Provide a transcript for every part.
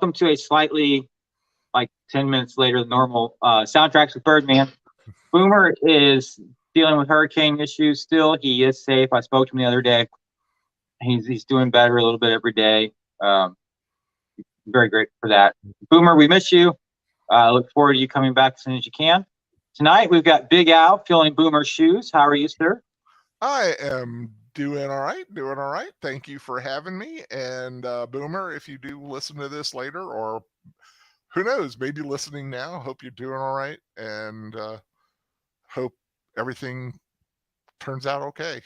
welcome to a slightly, like 10 minutes later than normal, Soundtracks with Birdman. Boomer is dealing with hurricane issues still. He is safe. I spoke to him the other day. He's doing better a little bit every day. Very grateful for that. Boomer, we miss you. Look forward to you coming back as soon as you can. Tonight, we've got Big Al filling Boomer's shoes. How are you, sir? I am doing all right. Thank you for having me. And Boomer, if you do listen to this later, or who knows, maybe listening now, hope you're doing all right, and hope everything turns out okay.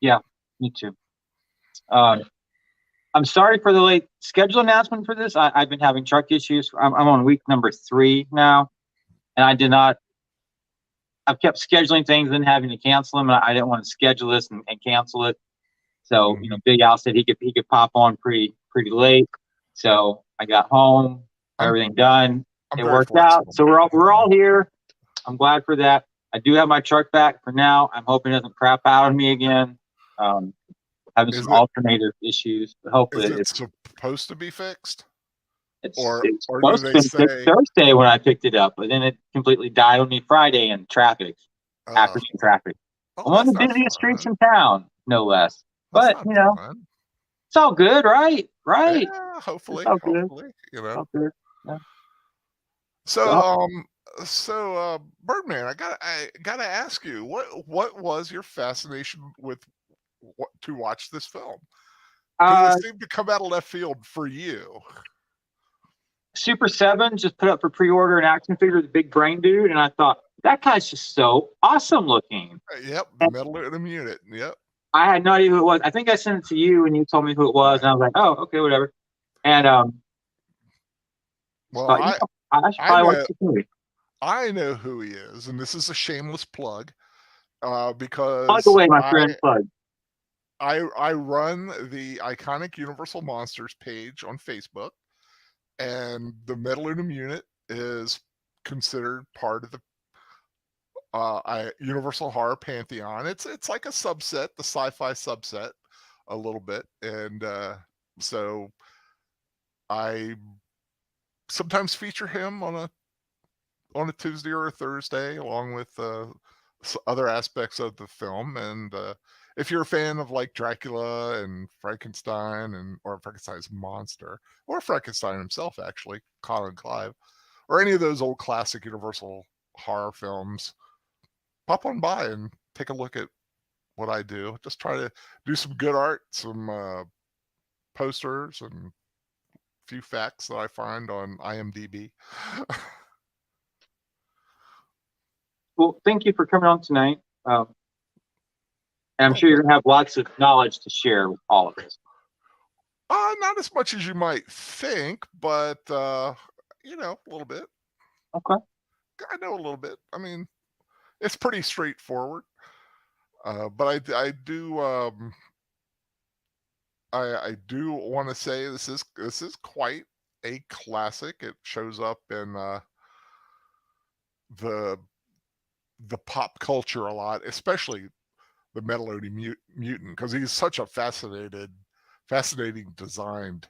Yeah, me too. I'm sorry for the late schedule announcement for this. I've been having truck issues. I'm on week number 3 now, and I've kept scheduling things and having to cancel them. And I didn't want to schedule this and cancel it. So, Big Al said he could pop on pretty late. So I got home, everything done. It worked out. So we're all here. I'm glad for that. I do have my truck back for now. I'm hoping it doesn't crap out on me again. Having some alternator issues, but hopefully it's supposed to be fixed. It's supposed to be fixed Thursday when I picked it up, but then it completely died on me Friday in traffic, afternoon traffic. I'm on the busiest streets in town, no less. But it's all good, right? Right? Yeah, hopefully. All good. All good. Yeah. So, Birdman, I gotta ask you, what was your fascination to watch this film? Because it seemed to come out of left field for you. Super 7 just put up for pre-order an action figure, the big brain dude, and I thought that guy's just so awesome looking. Yep, the Metal Unit. Yep. I had no idea who it was. I think I sent it to you, and you told me who it was, and I was like, "Oh, okay, whatever." And well, I should probably watch the movie. I know who he is, and this is a shameless plug, because plug away, my friend. Plug. I run the Iconic Universal Monsters page on Facebook, and the Metalunum Unit is considered part of the Universal Horror Pantheon. It's like a subset, the sci-fi subset, a little bit, and so I sometimes feature him on a Tuesday or a Thursday, along with other aspects of the film. And if you're a fan of like Dracula and Frankenstein or Frankenstein's monster, or Frankenstein himself, actually, Colin Clive, or any of those old classic Universal horror films, pop on by and take a look at what I do. Just try to do some good art, some posters, and a few facts that I find on IMDb. Well, thank you for coming on tonight. And I'm sure you're going to have lots of knowledge to share with all of us. Not as much as you might think, but, a little bit. Okay. I know a little bit. I mean, it's pretty straightforward. But I do I do want to say this is quite a classic. It shows up in the pop culture a lot, especially the Metalunum Mutant, because he's such a fascinating designed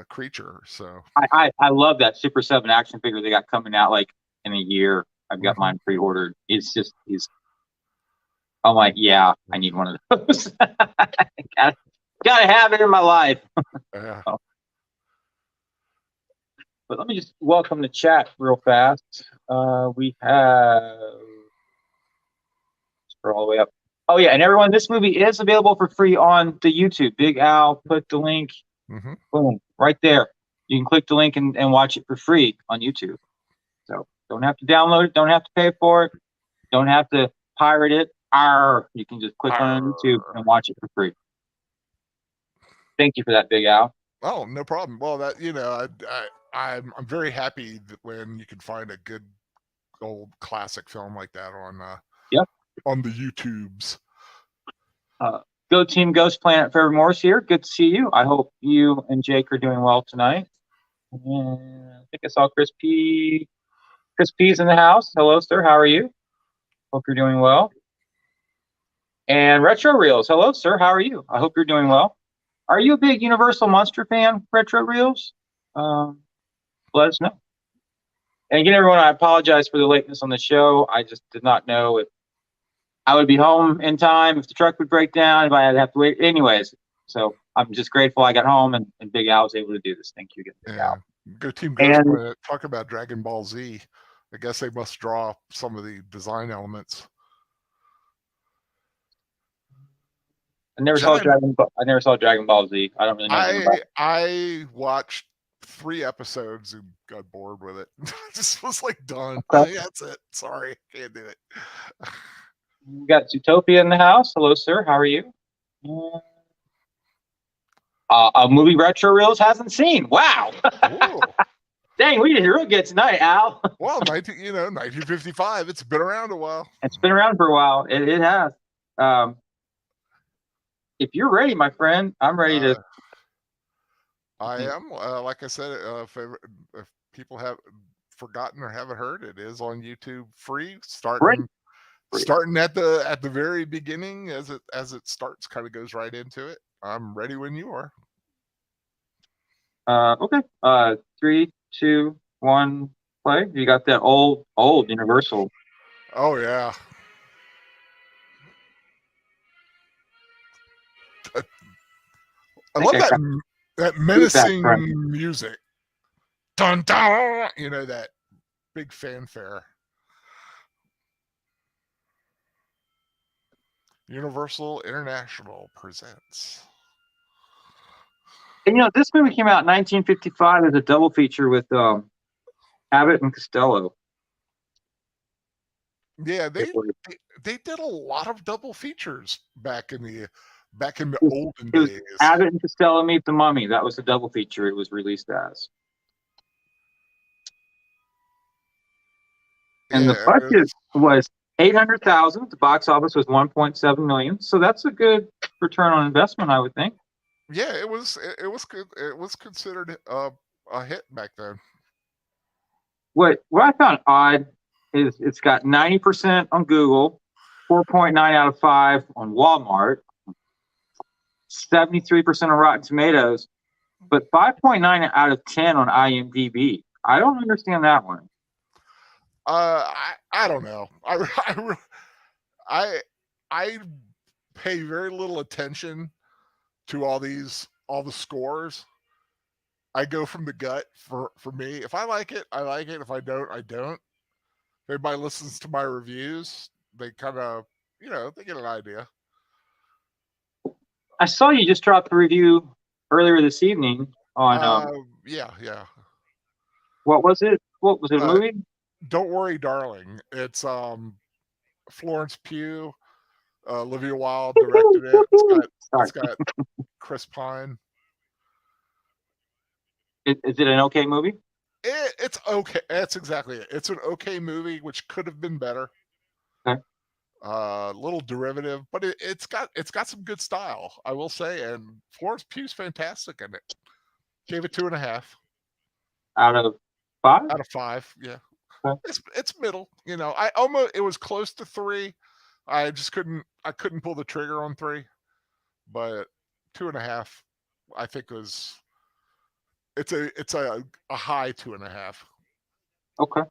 creature. So I love that Super 7 action figure they got coming out like in a year. I've got mine pre-ordered. I'm like, yeah, I need one of those. gotta have it in my life. Yeah. But let me just welcome the chat real fast. We have scroll all the way up. Oh yeah, and everyone, this movie is available for free on the YouTube. Big Al put the link, boom, right there. You can click the link and watch it for free on YouTube. So don't have to download it, don't have to pay for it, don't have to pirate it. You can just click on YouTube and watch it for free. Thank you for that, Big Al. Oh, no problem. Well, that I'm very happy that when you can find a good old classic film like that on the YouTubes. Go Team Ghost Planet for Remorse here. Good to see you. I hope you and Jake are doing well tonight. And I think I saw Chris P. Chris P's in the house. Hello, sir. How are you? Hope you're doing well. And Retro Reels. Hello, sir. How are you? I hope you're doing well. Are you a big Universal Monster fan, Retro Reels? let us know. And again, everyone, I apologize for the lateness on the show. I just did not know if I would be home in time, if the truck would break down, if I had to have to wait. Anyways, so I'm just grateful I got home and Big Al was able to do this. Thank you again, Big Al. Go Team Ghost And Planet. Talk about Dragon Ball Z. I guess they must draw some of the design elements. I never saw Dragon Ball Z. I don't really know anything about it. I watched 3 episodes and got bored with it. Just was like done. Okay. That's it. Sorry, can't do it. We got Zootopia in the house. Hello, sir. How are you? A movie Retro Reels hasn't seen. Wow. Dang, we did real good tonight, Al. Well, 1955. It's been around a while. It's been around for a while. It has. If you're ready, my friend, I'm ready to. I am. Like I said, if people have forgotten or haven't heard, it is on YouTube free. Starting at the very beginning, as it starts, kind of goes right into it. I'm ready when you are. Okay. 3, 2, 1, play. You got that old Universal. Oh yeah. I love that menacing music. Dun dun. That big fanfare. Universal International presents. And this movie came out in 1955 as a double feature with Abbott and Costello. Yeah, they did a lot of double features back in the olden days. Abbott and Costello Meet the Mummy. That was the double feature it was released as. And the budget was $800,000. The box office was $1.7 million. So that's a good return on investment, I would think. Yeah, it was good. It was considered a hit back then. What I found odd is it's got 90% on Google, 4.9 out of 5 on Walmart, 73% on Rotten Tomatoes, but 5.9 out of 10 on IMDb. I don't understand that one. I don't know. I pay very little attention to all the scores. I go from the gut for me. If I like it, I like it. If I don't, I don't. If anybody listens to my reviews, they kind of, they get an idea. I saw you just dropped a review earlier this evening on yeah. What was it? What was it, a movie? Don't Worry, Darling. It's Florence Pugh, Olivia Wilde directed it. It's got Chris Pine. Is it an okay movie? It's okay. That's exactly it. It's an okay movie, which could have been better. Okay. Little derivative, but it's got some good style, I will say. And Florence Pugh's fantastic in it. Gave it 2.5 out of 5. Out of 5, yeah. Okay. It's middle. It was close to 3. I just couldn't pull the trigger on 3, but 2.5, I think was. It's a high 2.5. Okay.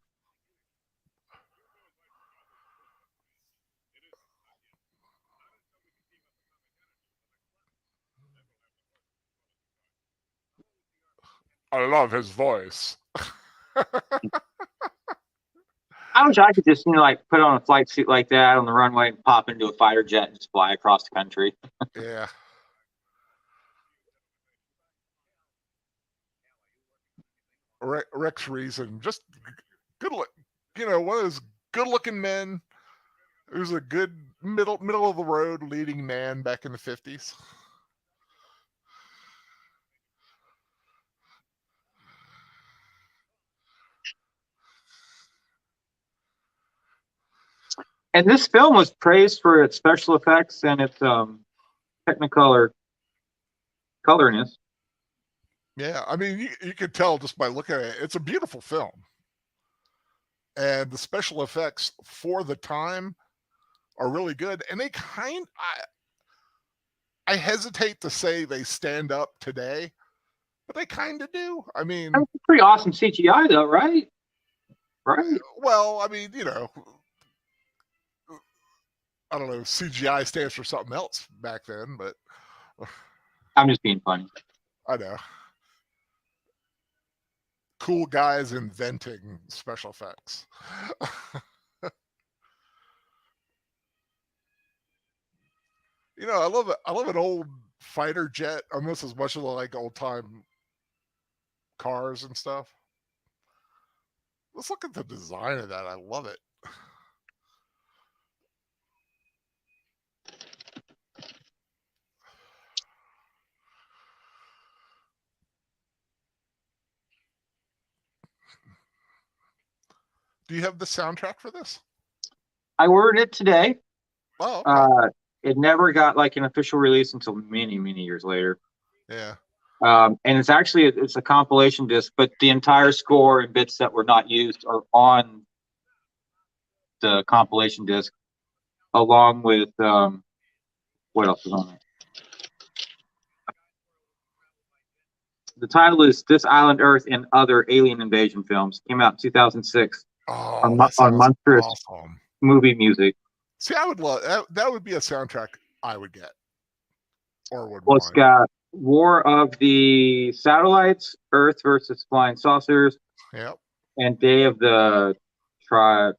I love his voice. I wish I could just, put on a flight suit like that on the runway and pop into a fighter jet and just fly across the country. Yeah. Rex Reason, just good look. One of those good-looking men who's a good middle of the road leading man back in the 50s. And this film was praised for its special effects and its Technicolor colorness. Yeah, I mean, you could tell just by looking at it. It's a beautiful film. And the special effects for the time are really good. And they I hesitate to say they stand up today, but they kind of do. I mean, That's pretty awesome CGI though, right? Right. well, I mean, you know, I don't know. CGI stands for something else back then, but I'm just being funny. I know. Cool guys inventing special effects. You know, I love an old fighter jet almost as much as I like old time cars and stuff. Let's look at the design of that. I love it. Do you have the soundtrack for this? I ordered it today. Oh, okay. It never got like an official release until many, many years later. Yeah. And it's actually it's a compilation disc, but the entire score and bits that were not used are on the compilation disc, along with what else is on it? The title is "This Island Earth and Other Alien Invasion Films." Came out in 2006 Oh, on that sounds Monstrous awesome. Movie Music. See, I would love that. That would be a soundtrack I would get or would Well, it's want. got War of the Satellites, Earth versus Flying Saucers, Yep. and Day of the Triffids.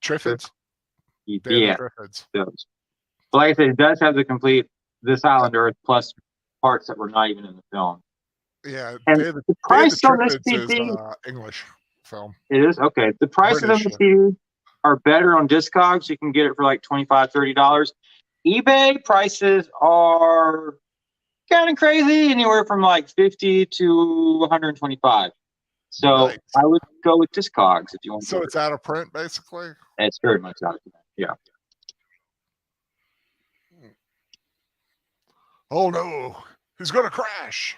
Day of the yeah, Triffids. those. But like I said, it does have the complete This Island Earth plus parts that were not even in the film. Yeah, And Day of the the price on this Triffids is CD, English film. it is okay. The prices on British. the CD are better on Discogs. You can get it for like $25, $30. eBay prices are kind of crazy, anywhere from like 50 to 125. So Nice. I would go with Discogs if you want. So it's out of print, basically. It's very much out of print. Yeah. Oh no, he's gonna crash.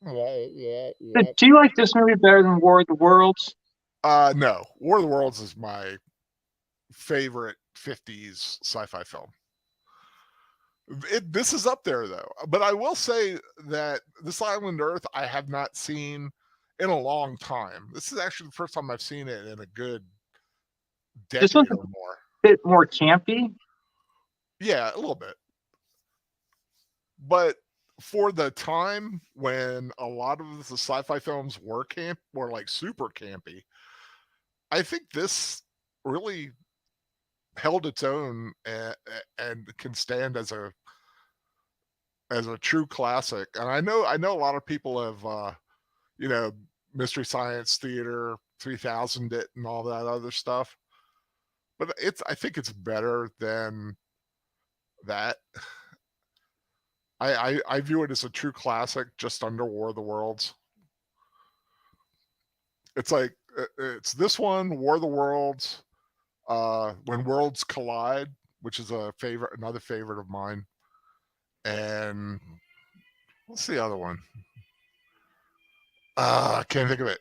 Do you like this movie better than War of the Worlds? No, War of the Worlds is my favorite 50s sci-fi film. This is up there though, but I will say that This Island Earth I have not seen in a long time. This is actually the first time I've seen it in a good This one's decade or more. a bit more campy. Yeah, a little bit. But for the time when a lot of the sci-fi films were like super campy, I think this really held its own and can stand as a true classic. And I know a lot of people have you know, Mystery Science Theater 3000 it and all that other stuff. But I think it's better than that. I view it as a true classic just under War of the Worlds. It's like it's this one, War of the Worlds, When Worlds Collide, which is another favorite of mine. And what's the other one? I can't think of it.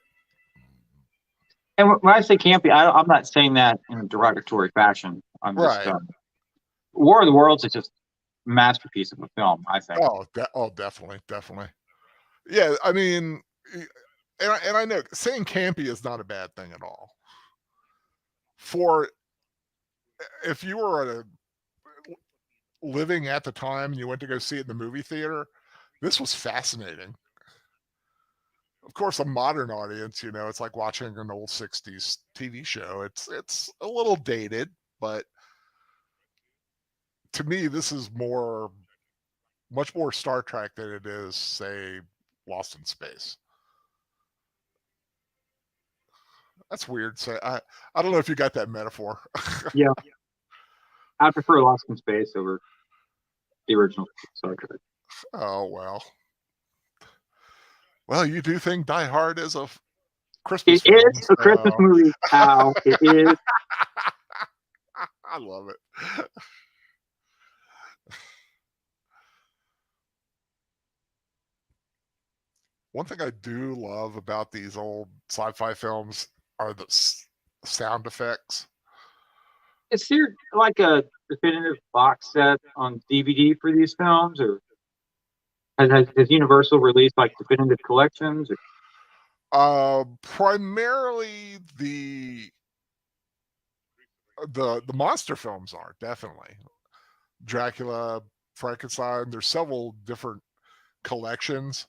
And when I say campy, I'm not saying that in a derogatory fashion. I'm just Right. War of the Worlds is just a masterpiece of a film, I think. Oh, definitely. Yeah, I mean, and I know saying campy is not a bad thing at all. For if you were living at the time and you went to go see it in the movie theater, this was fascinating. Of course, a modern audience, you know, it's like watching an old 60s TV show. It's a little dated, but to me, this is much more Star Trek than it is, say, Lost in Space. That's weird. So I don't know if you got that metaphor. Yeah. I prefer Lost in Space over the original Star Trek. Oh, well. Well, you do think Die Hard is a Christmas film. It is a Christmas movie, pal. It is. I love it. One thing I do love about these old sci-fi films are the sound effects. Is there like a definitive box set on DVD for these films, or has Universal released like definitive collections? Primarily the monster films are definitely Dracula, Frankenstein. There's several different collections.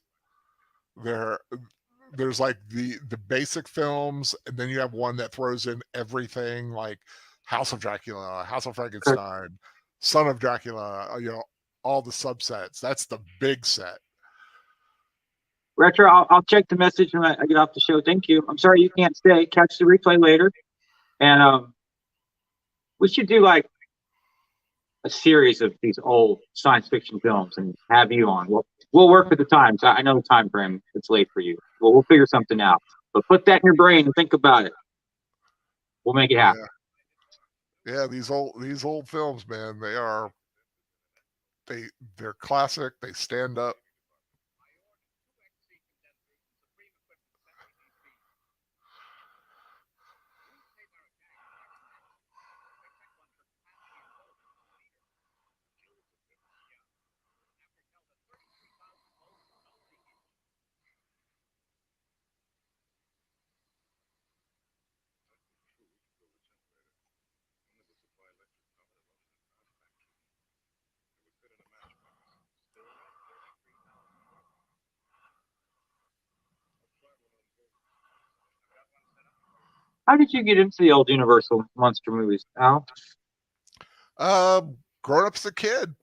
There's like the basic films, and then you have one that throws in everything like House of Dracula, House of Frankenstein, Son of Dracula, all the subsets. That's the big set. Retro, I'll check the message when I get off the show. Thank you. I'm sorry you can't stay. Catch the replay later. And we should do like a series of these old science fiction films and have you on. We'll work with the times. I know the time frame. It's late for you. We'll figure something out. But put that in your brain and think about it. We'll make it happen. Yeah, these old films, man, they're classic. They stand up. How did you get into the old Universal monster movies, Al? Growing up as a kid,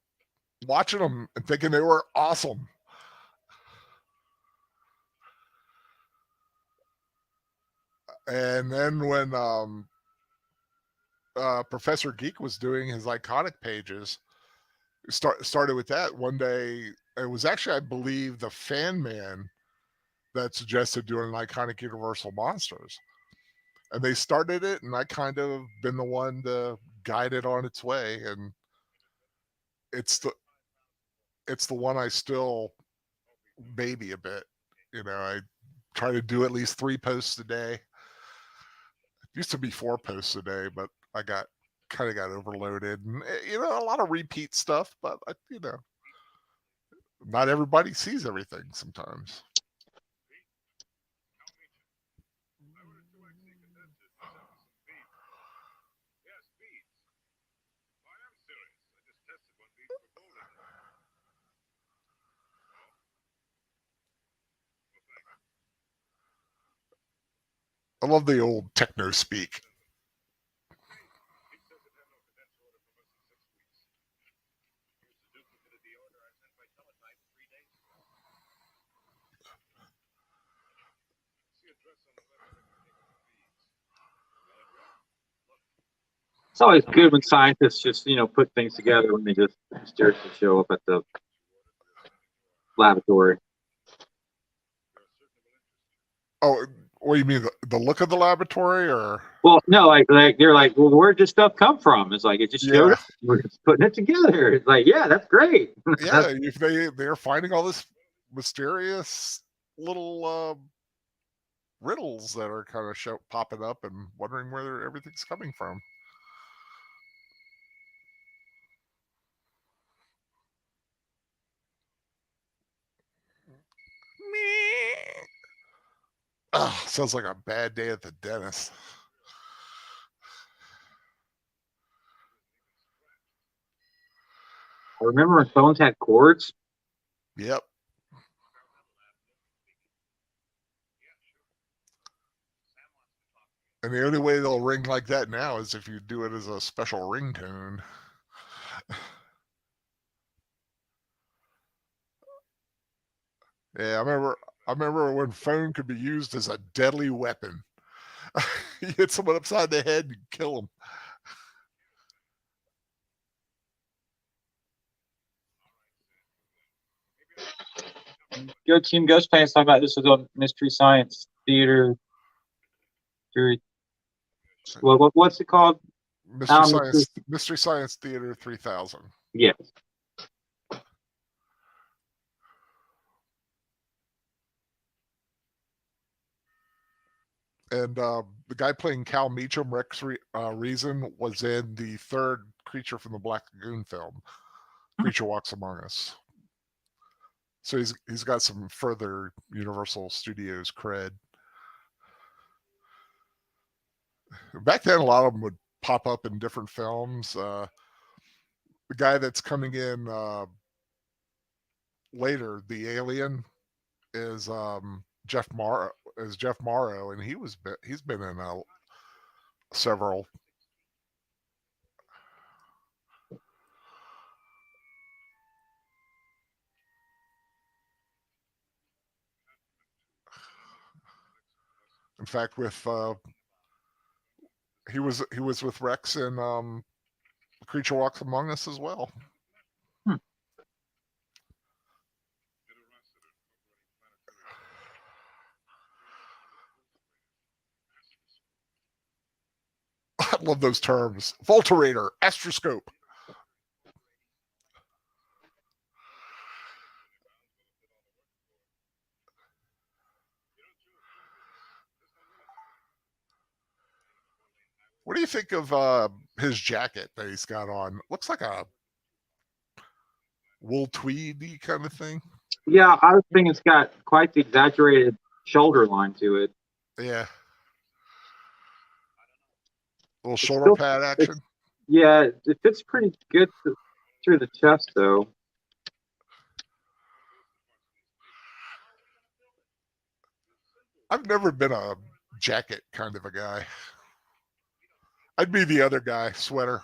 watching them and thinking they were awesome. And then when Professor Geek was doing his iconic pages, started with that one day. It was actually, I believe, the Fan Man that suggested doing an iconic Universal Monsters. And they started it, and I kind of been the one to guide it on its way. And it's the one I still baby a bit. I try to do at least 3 posts a day. It used to be 4 posts a day, but I kind of got overloaded, and a lot of repeat stuff. But not everybody sees everything sometimes. I love the old techno speak. It's always good when scientists just, put things together when they just mysteriously show up at the laboratory. Oh, what do you mean? The look of the laboratory, or? Well, no, like they're like, well, where'd this stuff come from? It's like it just showed up. We're just putting it together. It's like, yeah, that's great. Yeah, if they're finding all this mysterious little riddles that are kind of popping up and wondering where everything's coming from. Sounds like a bad day at the dentist. I remember when phones had cords. Yep. And the only way they'll ring like that now is if you do it as a special ringtone. Yeah, I remember when phone could be used as a deadly weapon. You hit someone upside the head, you kill them. Go Team Ghost Pants talking about this was on Mystery Science Theater. What's it called? Mystery Science Theater 3000. Yes. And the guy playing Cal Meacham, Reason, was in the third Creature from the Black Lagoon film, Creature Walks Among Us. So he's got some further Universal Studios cred. Back then, a lot of them would pop up in different films. The guy that's coming in later, the alien, is Jeff Morrow. And he's been in several. In fact, with he was with Rex in Creature Walks Among Us as well. I love those terms. Volterator, astroscope. What do you think of his jacket that he's got on? Looks like a wool tweedy kind of thing. Yeah, I was thinking it's got quite the exaggerated shoulder line to it. Yeah. A little shoulder pad action. Yeah, it fits pretty good through the chest, though. I've never been a jacket kind of a guy. I'd be the other guy, sweater.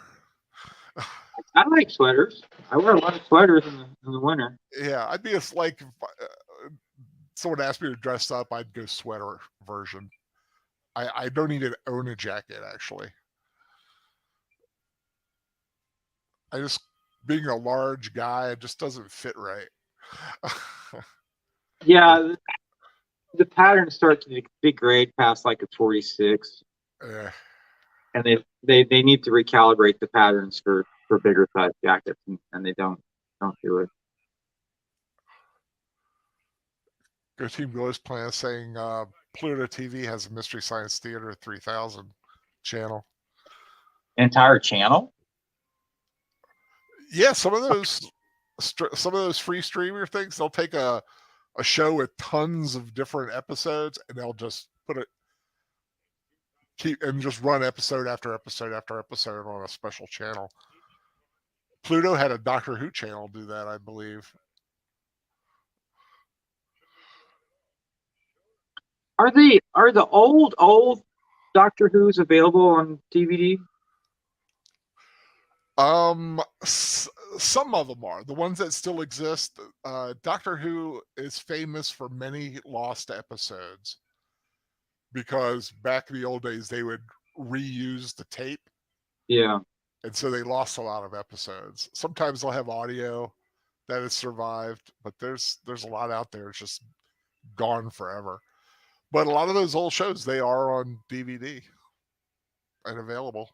I like sweaters. I wear a lot of sweaters in the winter. Yeah, I'd be like someone asked me to dress up, I'd go sweater version. I don't need to own a jacket, actually. Being a large guy, it just doesn't fit right. Yeah, the patterns start to degrade past like a 46. Yeah. And they need to recalibrate the patterns for bigger size jackets, and they don't do it. Go Team Goes Plan saying Pluto TV has a Mystery Science Theater 3000 channel. Entire channel? Yeah, some of those free streamer things, they'll take a show with tons of different episodes and they'll just just run episode after episode after episode on a special channel. Pluto had a Doctor Who channel do that, I believe. Are the old Doctor Who's available on DVD? Some of them are. The ones that still exist, Doctor Who is famous for many lost episodes because back in the old days they would reuse the tape. Yeah. And so they lost a lot of episodes. Sometimes they'll have audio that has survived, but there's a lot out there. It's just gone forever. But a lot of those old shows, they are on DVD and available.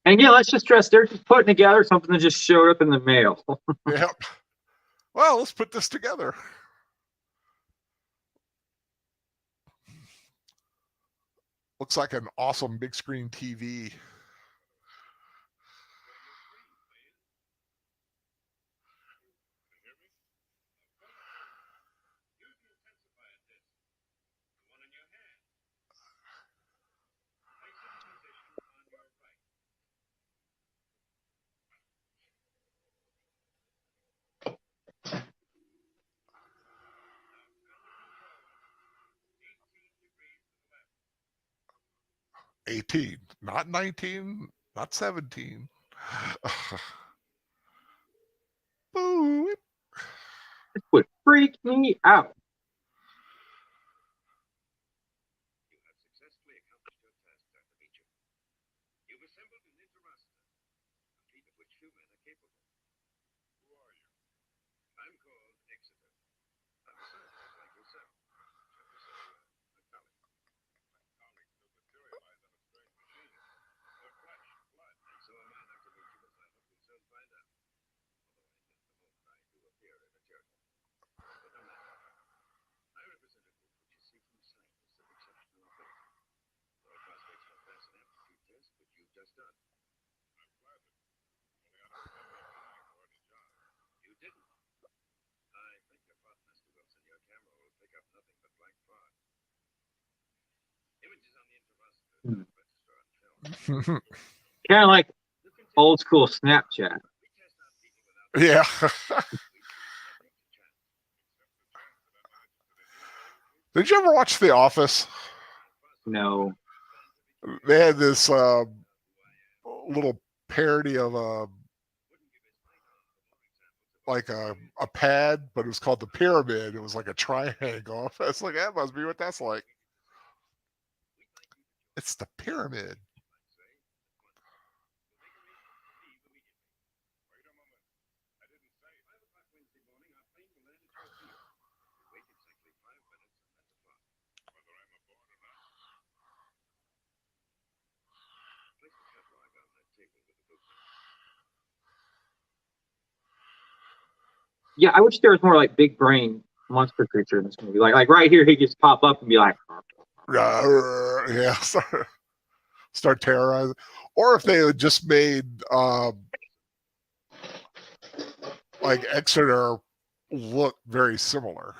And again, let's just stress they're just putting together something that just showed up in the mail. Yep. Well, let's put this together. Looks like an awesome big screen TV. $18, not $19, not $17. Boo. This would freak me out. Kind of like old school Snapchat. Yeah. Did you ever watch The Office? No. They had this little parody of a pad, but it was called the pyramid. It was like a triangle. I was like, that must be what that's like. It's the pyramid. Yeah, I wish there was more like big brain monster creature in this movie. Like right here, he just pop up and be like, Yeah, start terrorizing. Or if they had just made like Exeter look very similar.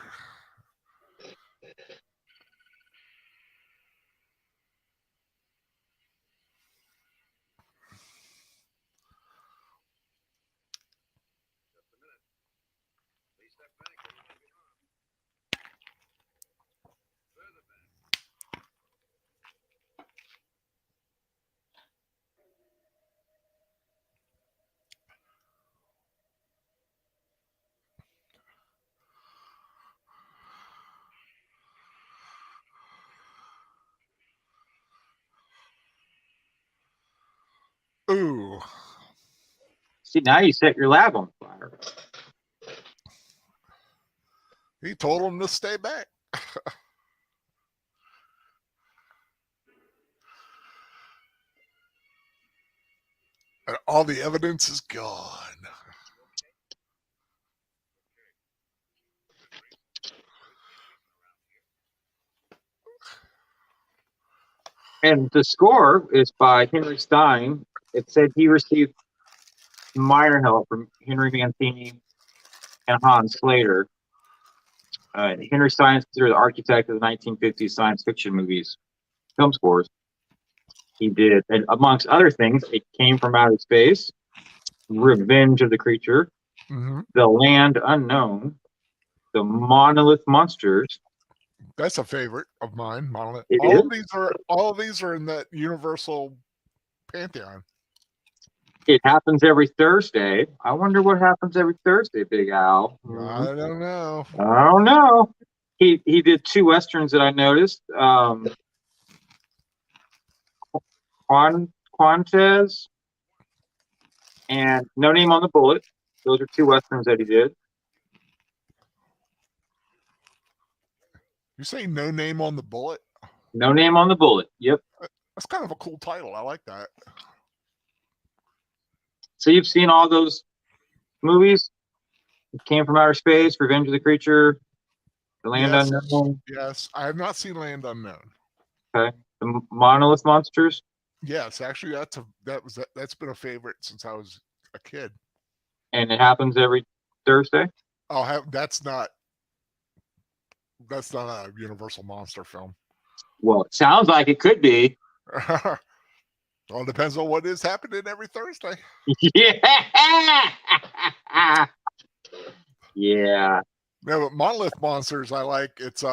Ooh. see, now you set your lab on fire. He told him to stay back. And all the evidence is gone. And the score is by Henry Stein. It said he received minor help from Henry Mancini and Hans Slater. Henry Stein is considered the architect of the 1950s science fiction movies, film scores. He did, and amongst other things, It Came from Outer Space, Revenge of the Creature, The Land Unknown, The Monolith Monsters. That's a favorite of mine, Monolith. It All is. of these are in that Universal pantheon. It Happens Every Thursday. I wonder what happens every Thursday, Big Al. I don't know. I don't know. He did two westerns that I noticed. Quantes and No Name on the Bullet. Those are two westerns that he did. You say No Name on the Bullet? No Name on the Bullet. Yep. That's kind of a cool title. I like that. So you've seen all those movies? It Came from Outer Space, Revenge of the Creature, The Land Unknown. Yes, I have not seen Land Unknown. Okay. The Monolith Monsters. Yes, actually, that's been a favorite since I was a kid. And It Happens Every Thursday. That's not a Universal monster film. Well, it sounds like it could be. Well, it depends on what is happening every Thursday. Yeah. Yeah. No, but Monolith Monsters, I like. It's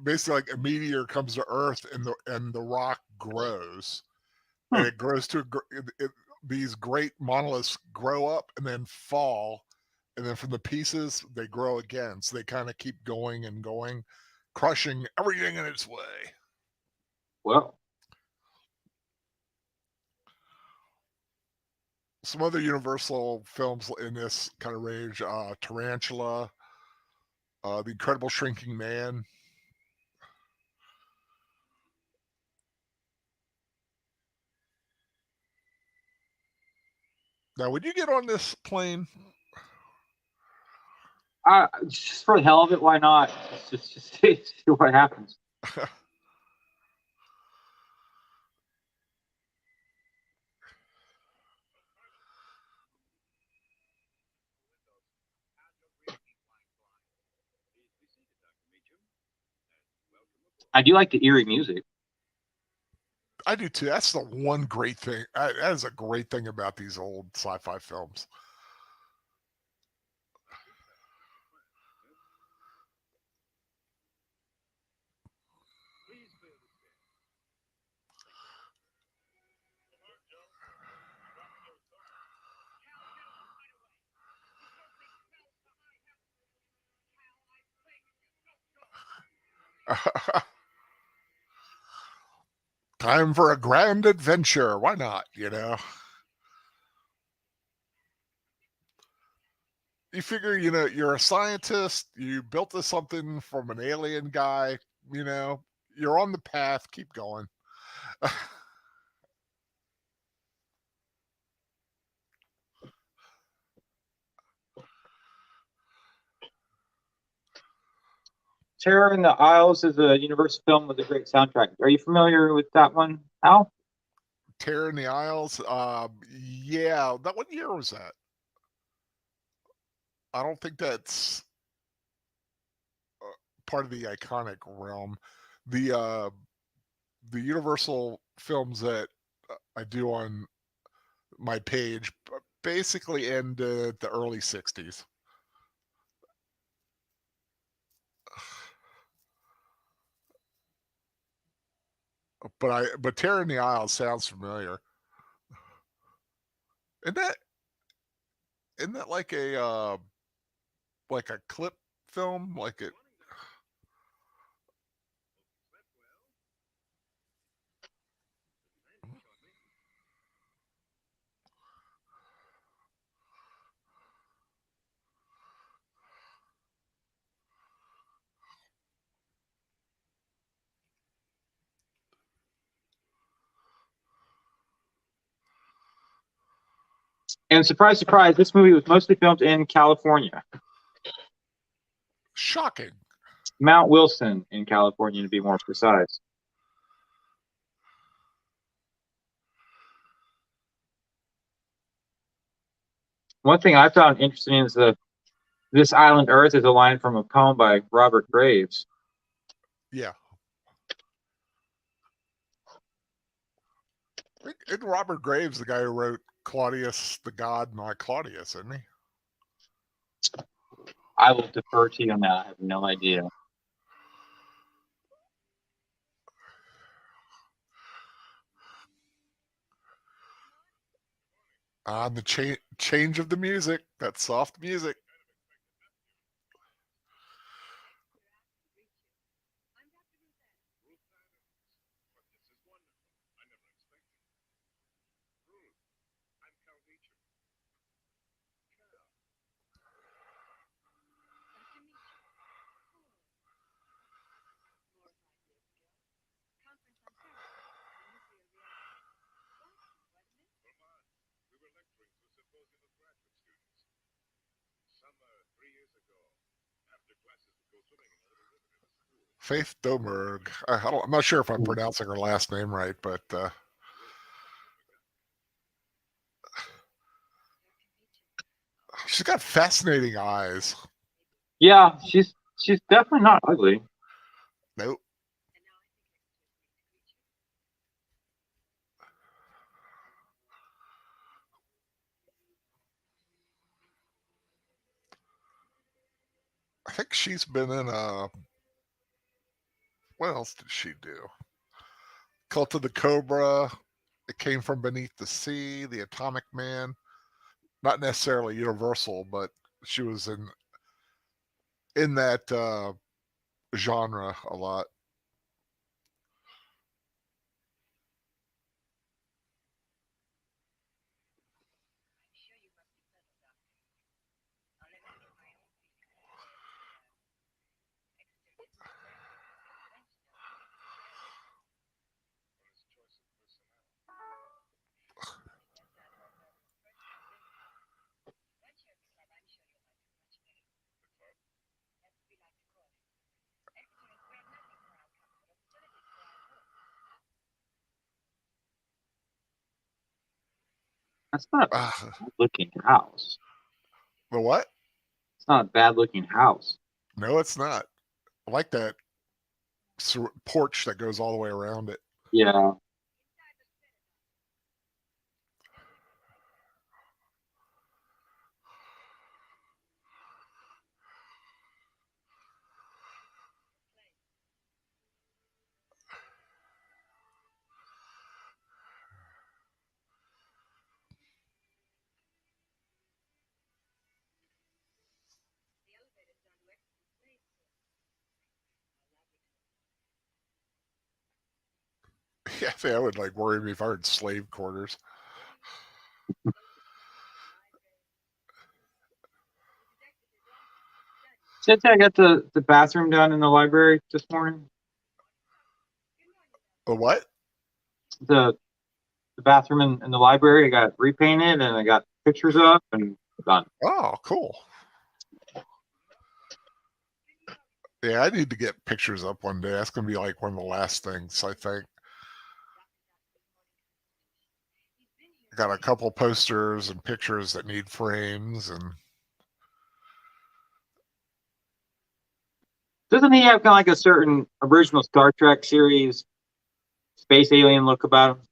basically like a meteor comes to Earth and the rock grows, and it grows to these great monoliths grow up and then fall, and then from the pieces they grow again. So they kind of keep going and going, crushing everything in its way. Well, some other Universal films in this kind of range: Tarantula, The Incredible Shrinking Man. Now, would you get on this plane? just for the hell of it, why not? Just see what happens. I do like the eerie music. I do too. That's the one great thing. That is a great thing about these old sci-fi films. Time for a grand adventure. Why not? You know, you figure, you're a scientist. You built this something from an alien guy. You're on the path. Keep going. Terror in the Isles is a Universal film with a great soundtrack. Are you familiar with that one, Al? Terror in the Isles. Yeah. What year was that? I don't think that's part of the iconic realm. The Universal films that I do on my page basically end the early 60s. But Terror in the Isles sounds familiar. Isn't that like a clip film? Like it And surprise, surprise, this movie was mostly filmed in California. shocking. Mount Wilson in California, to be more precise. One thing I found interesting is "This Island Earth" is a line from a poem by Robert Graves. Yeah. Isn't Robert Graves the guy who wrote Claudius the God, not Claudius, isn't he? I will defer to you on that. I have no idea. On the change of the music, that soft music. Faith Domerg. I'm not sure if I'm pronouncing her last name right, but she's got fascinating eyes. Yeah, she's definitely not ugly. Nope. I think she's been in what else did she do? Cult of the Cobra. It Came from Beneath the Sea, The Atomic Man. Not necessarily Universal, but she was in that genre a lot. That's not a Uh, bad looking house. the what? It's not a bad looking house. No, it's not. I like that porch that goes all the way around it. Yeah. Yeah, that would like worry me if I heard slave quarters. Since I got the bathroom done in the library this morning, The what? the the bathroom in the library, I got repainted and I got pictures up and done. Oh, cool. Yeah, I need to get pictures up one day. That's gonna be like one of the last things, I think. I got a couple posters and pictures that need frames, and Doesn't he have kind of like a certain original Star Trek series space alien look about him?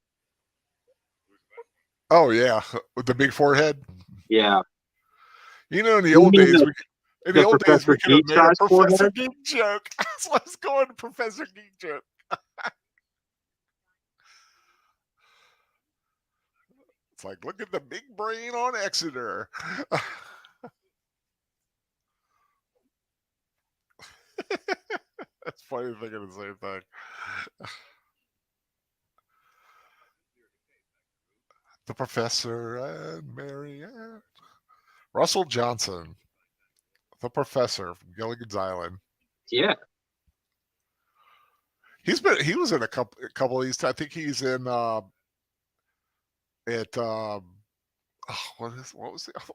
oh yeah, with the big forehead. Yeah. You know, in the You old mean days, the, the we Professor could have Geek made a size Professor forehead? Geek joke. So let's go on Professor Geek joke. It's like, look at the big brain on Exeter. That's funny thinking the same thing. The Professor and Marianne. Russell Johnson, the Professor from Gilligan's Island. Yeah. He was in a couple of these. I think he's in what was the other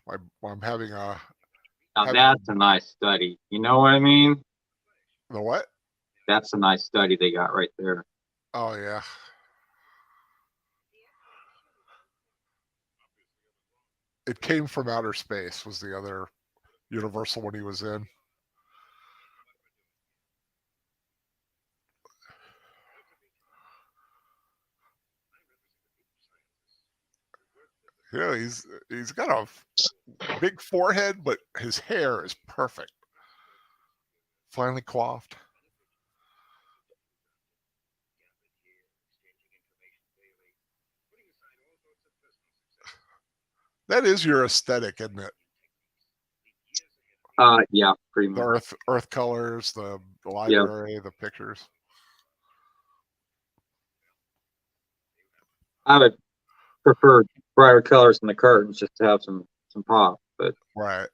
one? I'm having Now that's a nice study. You know what I mean? the what? That's a nice study they got right there. Oh yeah. It Came from Outer Space was the other Universal one he was in. Yeah, he's got a big forehead, but his hair is perfect. Finely coiffed. That is your aesthetic, isn't it? Yeah, pretty The much. earth colors, the Yeah. library, the pictures. I would prefer brighter colors in the curtains just to have some pop, but Right.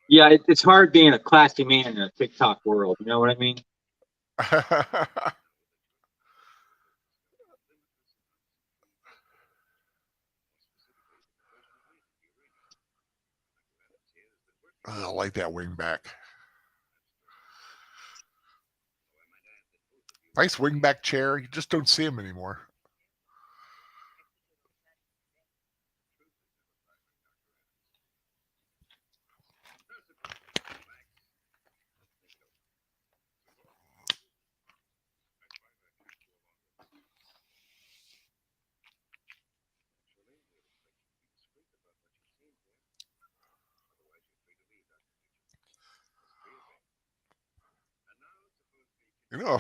yeah, it's hard being a classy man in a TikTok world. You know what I mean? I like that wingback. Nice wingback chair. You just don't see them anymore. You know,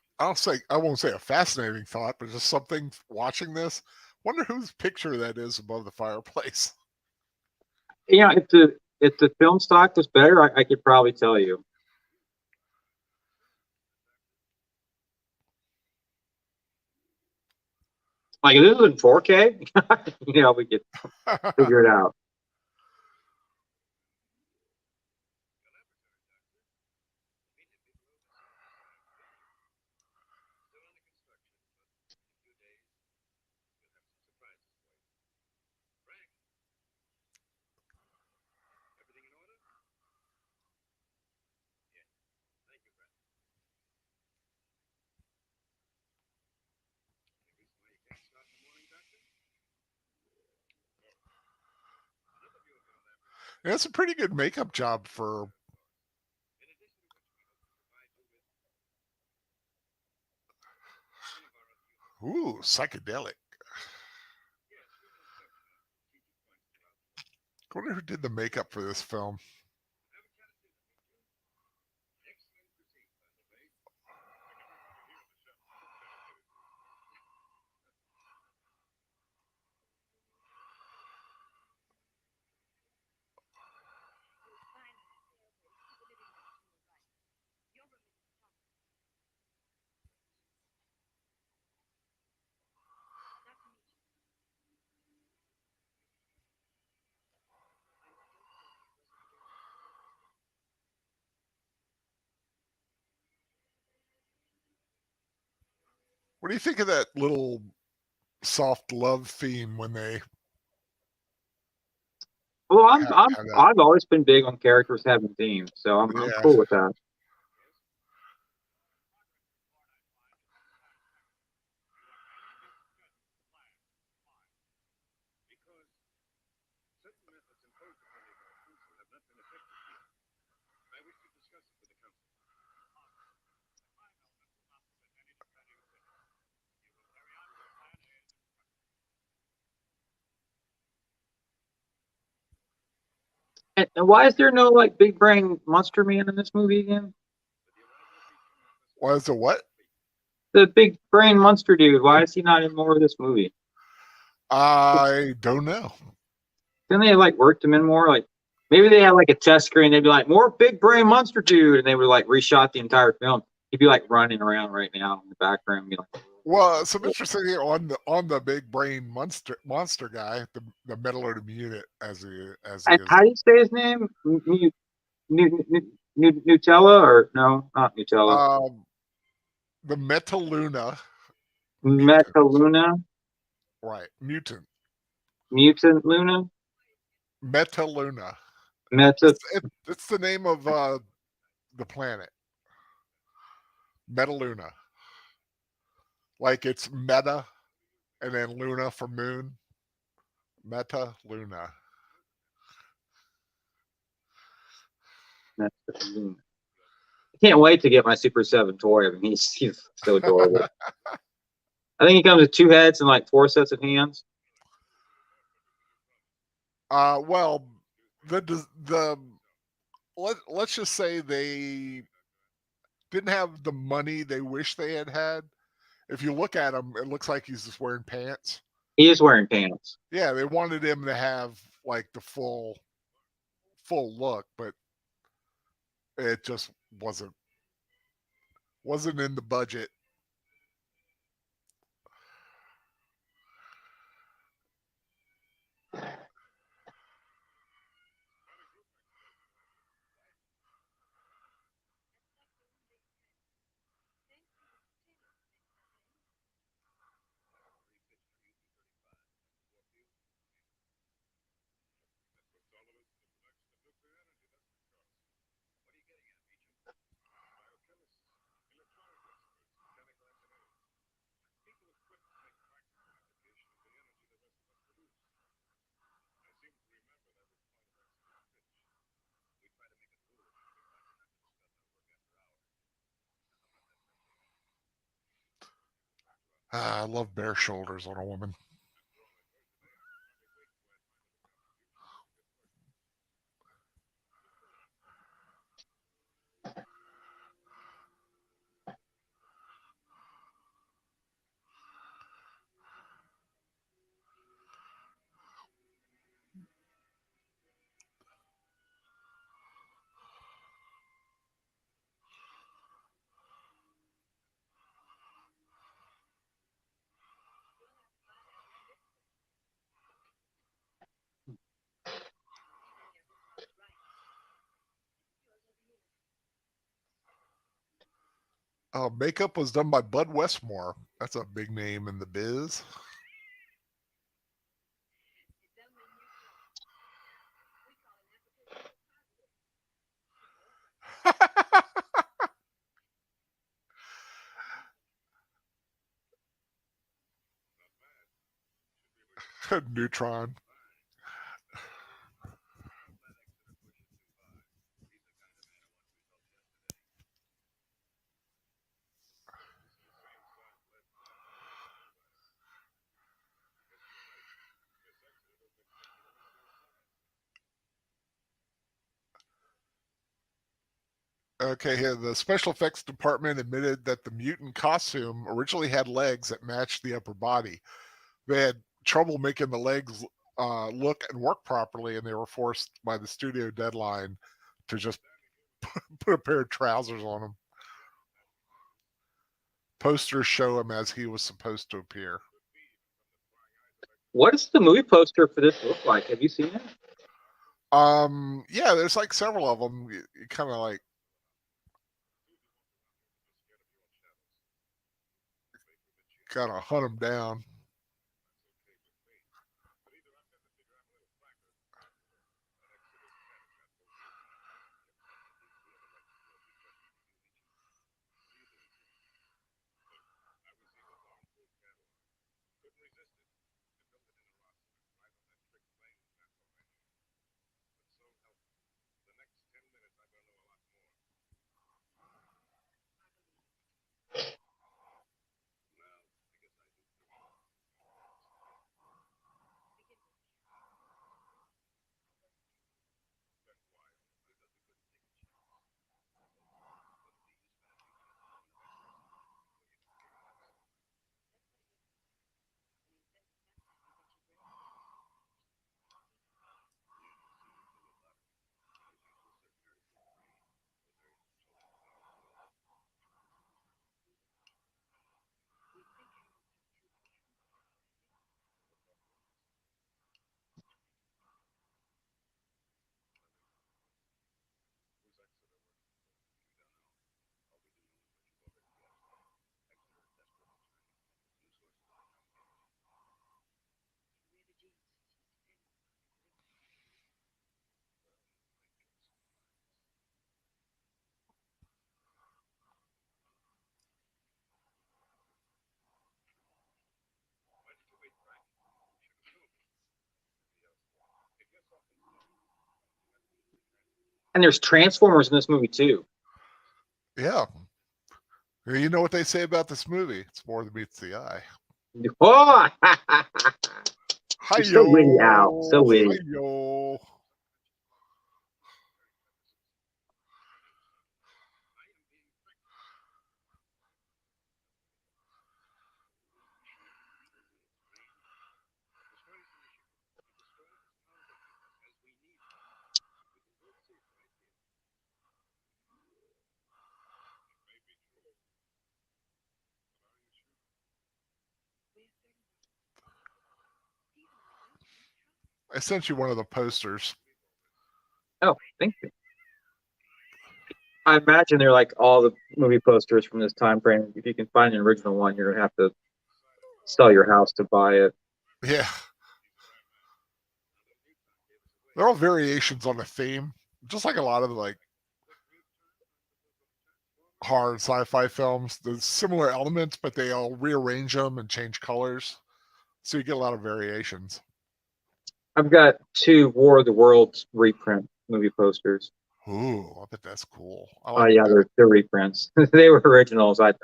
I won't say a fascinating thought, but just something watching this. Wonder whose picture that is above the fireplace. You know, if the film stock was better, I could probably tell you. Like if this was in 4K, you know, we could figure it out. That's a pretty good makeup job for. Ooh, psychedelic. I wonder who did the makeup for this film. What do you think of that little soft love theme when they Well, have that? I've always been big on characters having themes, so I'm Yeah. cool with that. And why is there no like big brain monster man in this movie again? Why is it what? The big brain monster dude. Why is he not in more of this movie? I don't know. Didn't they like worked him in more? Like maybe they had like a test screen. They'd be like, more big brain monster dude, and they would like reshot the entire film. He'd be like running around right now in the background. Be like, Well, some interesting thing on the big brain monster guy, the metallurgic unit as he and is. how do you say his name? Nutella or no, not Nutella. Um, the Metaluna mutant, Metaluna, right? Mutant mutant Luna, Metaluna. Meta. It's the name of the planet Metaluna. Like it's meta and then Luna for moon. Metaluna. Metaluna. I can't wait to get my Super 7 toy. I mean, he's so adorable. I think he comes with 2 heads and like 4 sets of hands. Well, the let's just say they didn't have the money they wish they had had. If you look at him, it looks like he's just wearing pants. He is wearing pants. Yeah, they wanted him to have like the full look, but it just wasn't in the budget. I love bare shoulders on a woman. Makeup was done by Bud Westmore. That's a big name in the biz. Neutron. Okay, here the special effects department admitted that the mutant costume originally had legs that matched the upper body. They had trouble making the legs look and work properly, and they were forced by the studio deadline to just put a pair of trousers on him. Posters show him as he was supposed to appear. What does the movie poster for this look like? Have you seen it? Yeah, there's like several of them. You kind of like hunt them down. And there's Transformers in this movie too. Yeah. You know what they say about this movie? It's more than meets the eye. Oh, Hi-yo. you're so witty, Al. So witty. Hi-yo. I sent you one of the posters. Oh, thank you. I imagine they're like all the movie posters from this time frame. If you can find an original one, you're gonna have to sell your house to buy it. Yeah. They're all variations on a theme, just like a lot of like horror sci-fi films. There's similar elements, but they all rearrange them and change colors, so you get a lot of variations. I've got 2 War of the Worlds reprint movie posters. Ooh, I bet that's cool. I Oh like yeah, that. they're reprints. They were originals. That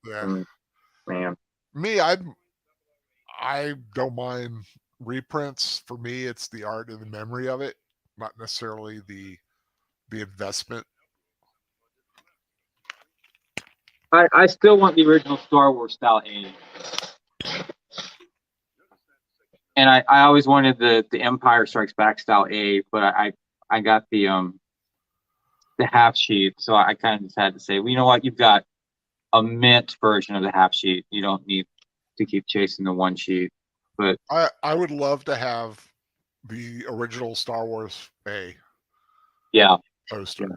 Yeah. man. Me, I don't mind reprints. For me, it's the art and the memory of it, not necessarily the investment. I still want the original Star Wars style A. And I always wanted the Empire Strikes Back style A, but I got the half sheet, so I kind of just had to say, well, you know what, you've got a mint version of the half sheet. You don't need to keep chasing the one sheet. But I would love to have the original Star Wars A yeah, poster. yeah.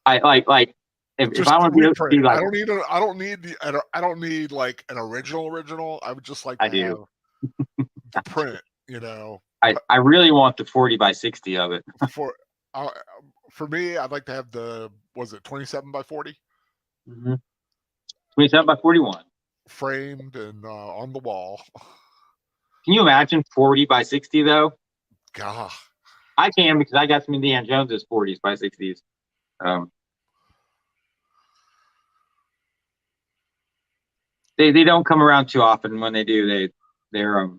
I like if I want to reprint. be like, I don't need like an original. I would just like I to do. have the print, you know. I really want the 40x60 of it. Uh, for me, I'd like to have the, was it 27x40? Mm-hmm. 27x41. Framed and on the wall. Can you imagine 40x60 though? God. I can, because I got some Indiana Jones's 40x60s. They don't come around too often. When they do, they're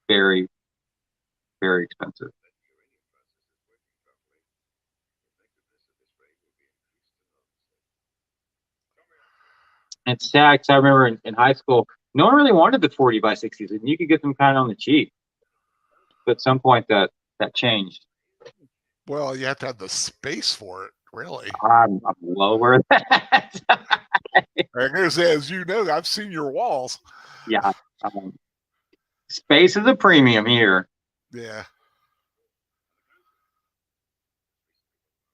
very, very expensive. It's sad because I remember in high school, no one really wanted the 40 by 60s, and you could get them kind of on the cheap. But at some point, that changed. Well, you have to have the space for it, really. I'm lower that. I'm gonna say, as you know, I've seen your walls. Yeah. Space is a premium here. Yeah.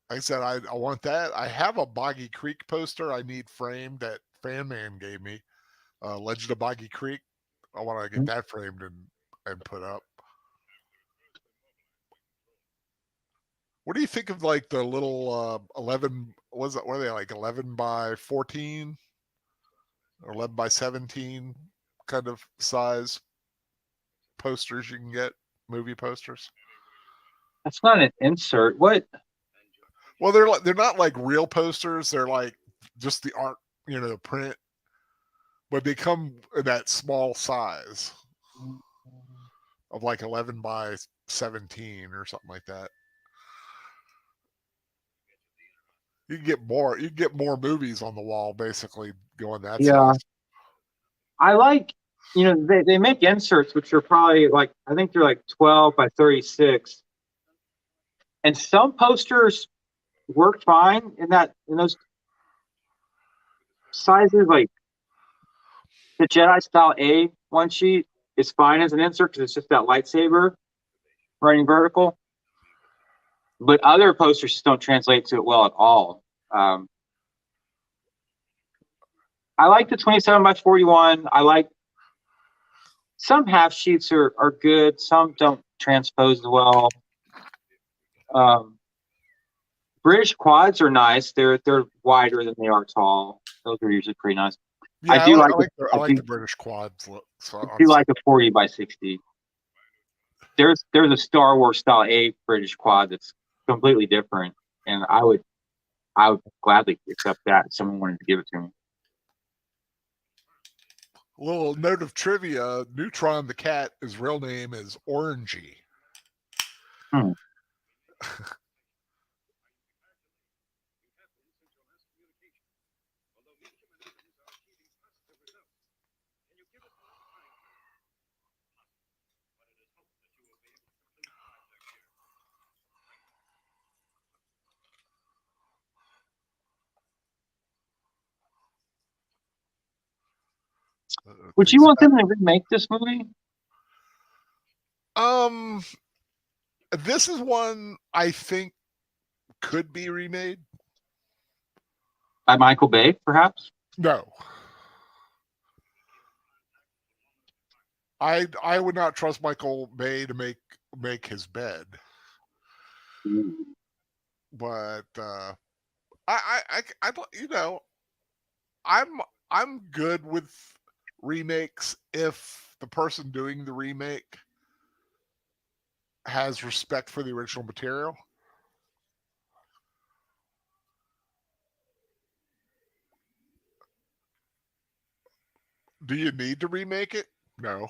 Like I said, I want that. I have a Boggy Creek poster I need framed that Fan Man gave me. Legend of Boggy Creek. I want to get that framed and put up. What do you think of like the little 11? What are they, like 11 by 14 or 11 by 17 kind of size posters you can get? Movie posters. That's not an insert. What? Well, they're not like real posters. They're like just the art, the print, but they come in that small size of like 11 by 17 or something like that. You can get more movies on the wall basically going that size. I like, they make inserts which are probably like, I think they're like 12 by 36, and some posters work fine in those sizes. Like the Jedi style A one sheet is fine as an insert because it's just that lightsaber running vertical. But other posters just don't translate to it well at all. I like the 27 by 41. I like some half sheets are good. Some don't transpose well. British quads are nice. They're wider than they are tall. Those are usually pretty nice. Yeah, I like the British quads look. So I do like a 40 by 60. There's a Star Wars style A British quad that's completely different, and I would gladly accept that if someone wanted to give it to me. A little note of trivia: Neutron the cat, his real name is Orangey. Would you want them to remake this movie? This is one I think could be remade. By Michael Bay, perhaps? No. I would not trust Michael Bay to make his bed. But I'm good with remakes if the person doing the remake has respect for the original material. Do you need to remake it? No.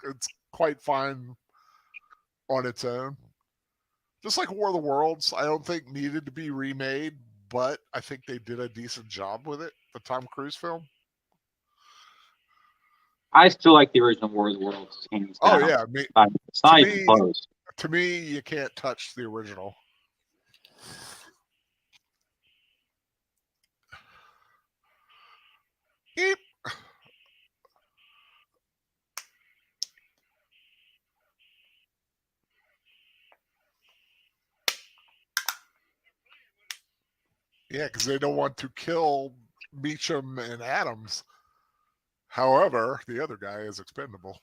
It's quite fine on its own. Just like War of the Worlds, I don't think needed to be remade, but I think they did a decent job with it, the Tom Cruise film. I still like the original War of the Worlds. Oh, yeah. It's not even close. To me, you can't touch the original. Eep. Yeah, because they don't want to kill Meacham and Adams. However, the other guy is expendable.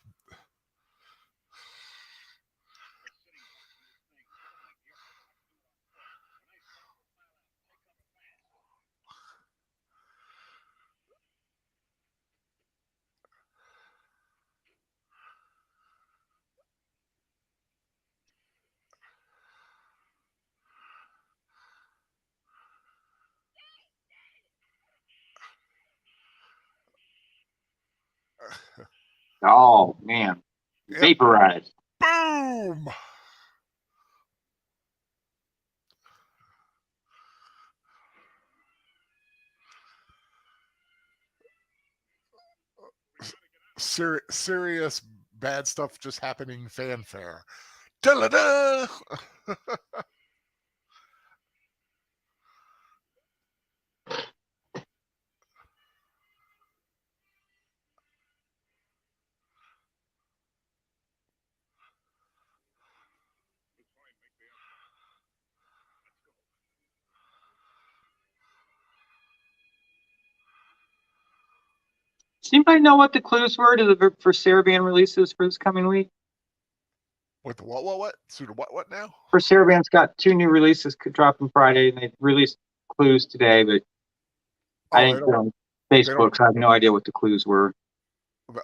Oh, man. Vaporized. Boom! serious bad stuff just happening fanfare. Da-da-da! Does anybody know what the clues were for Saravan releases for this coming week? With the what? So the what now? For Saravan's got 2 new releases dropping Friday, and they released clues today, but I didn't put on Facebook, so I have no idea what the clues were.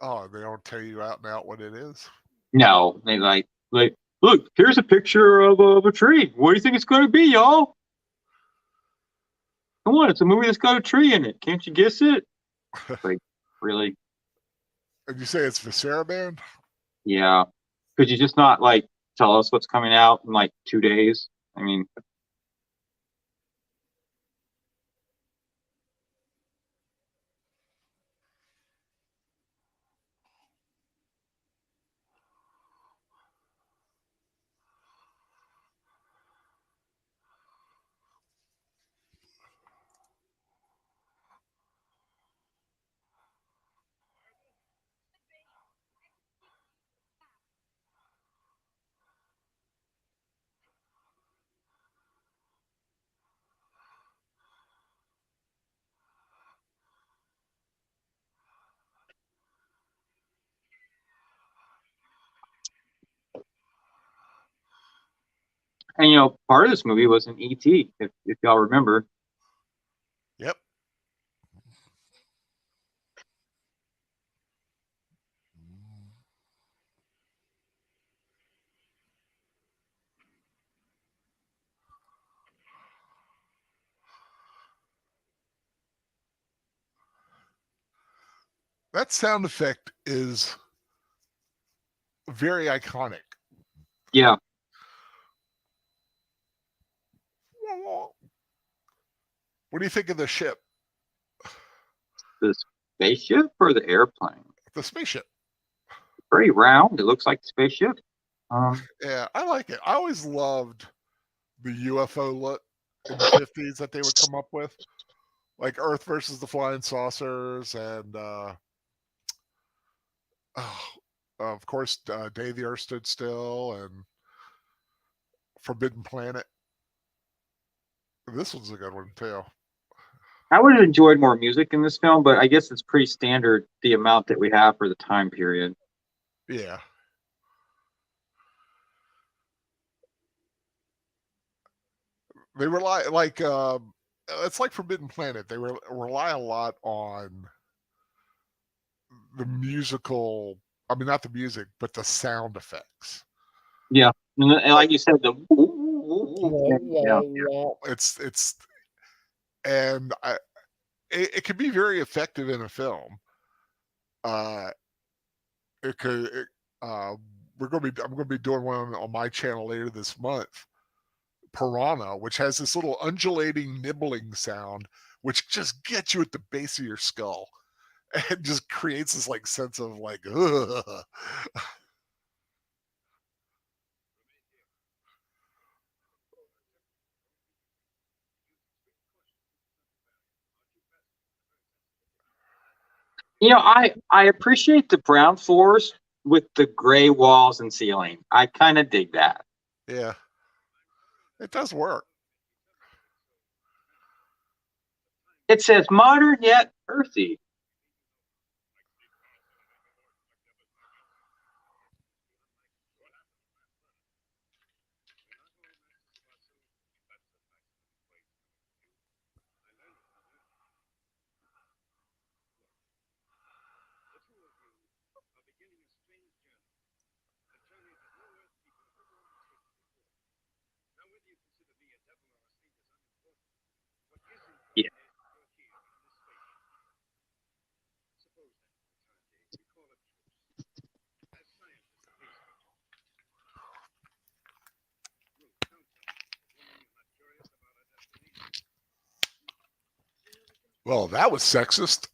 Oh, they don't tell you out and out what it is? No, they like, look, here's a picture of a tree. What do you think it's going to be, y'all? Come on, it's a movie that's got a tree in it. Can't you guess it? Like, really? And you say it's for Saravan? Yeah. Could you just not like tell us what's coming out in like 2 days? I mean, and part of this movie was an E.T. If y'all remember. Yep. That sound effect is very iconic. Yeah. What do you think of the ship? The spaceship or the airplane? The spaceship. Very round. It looks like the spaceship. Yeah, I like it. I always loved the UFO look in the 50s that they would come up with. Like Earth versus the Flying Saucers and of course Day the Earth Stood Still and Forbidden Planet. This one's a good one too. I would have enjoyed more music in this film, but I guess it's pretty standard, the amount that we have for the time period. Yeah. They rely it's like Forbidden Planet. They rely a lot on the musical. I mean, not the music, but the sound effects. Yeah, and like you said, It's and it can be very effective in a film. It could. I'm going to be doing one on my channel later this month. Piranha, which has this little undulating nibbling sound, which just gets you at the base of your skull, and just creates this like sense of like, ugh. I appreciate the brown floors with the gray walls and ceiling. I kind of dig that. Yeah, it does work. It says modern yet earthy. Yeah. Well, that was sexist.